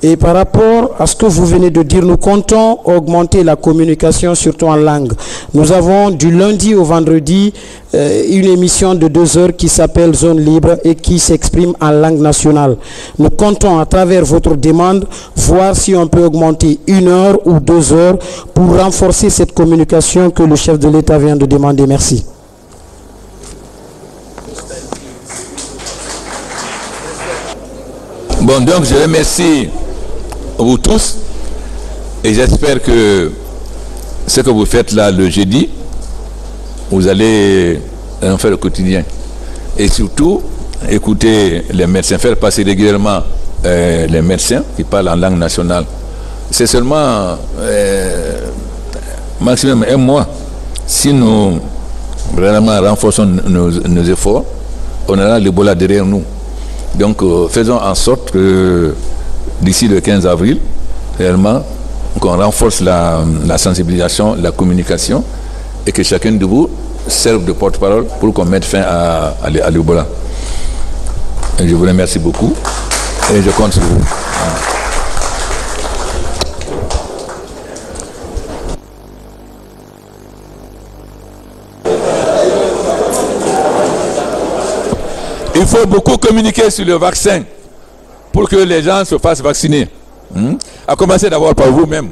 Speaker 23: Et par rapport à ce que vous venez de dire, nous comptons augmenter la communication, surtout en langue. Nous avons du lundi au vendredi une émission de 2 heures qui s'appelle Zone Libre et qui s'exprime en langue nationale. Nous comptons à travers votre demande voir si on peut augmenter 1 heure ou 2 heures pour renforcer cette communication que le chef de l'État vient de demander. Merci.
Speaker 5: Bon, donc je remercie vous tous et j'espère que ce que vous faites là le jeudi, vous allez en faire le quotidien. Et surtout, écoutez les médecins, faire passer régulièrement les médecins qui parlent en langue nationale. C'est seulement maximum 1 mois. Si nous vraiment renforçons nos efforts, on aura l'Ebola derrière nous. Donc faisons en sorte que d'ici le 15 avril, réellement, qu'on renforce la sensibilisation, la communication et que chacun de vous serve de porte-parole pour qu'on mette fin à l'Ebola. Je vous remercie beaucoup et je compte sur vous. faut beaucoup communiquer sur le vaccin pour que les gens se fassent vacciner. À commencer d'abord par vous-même.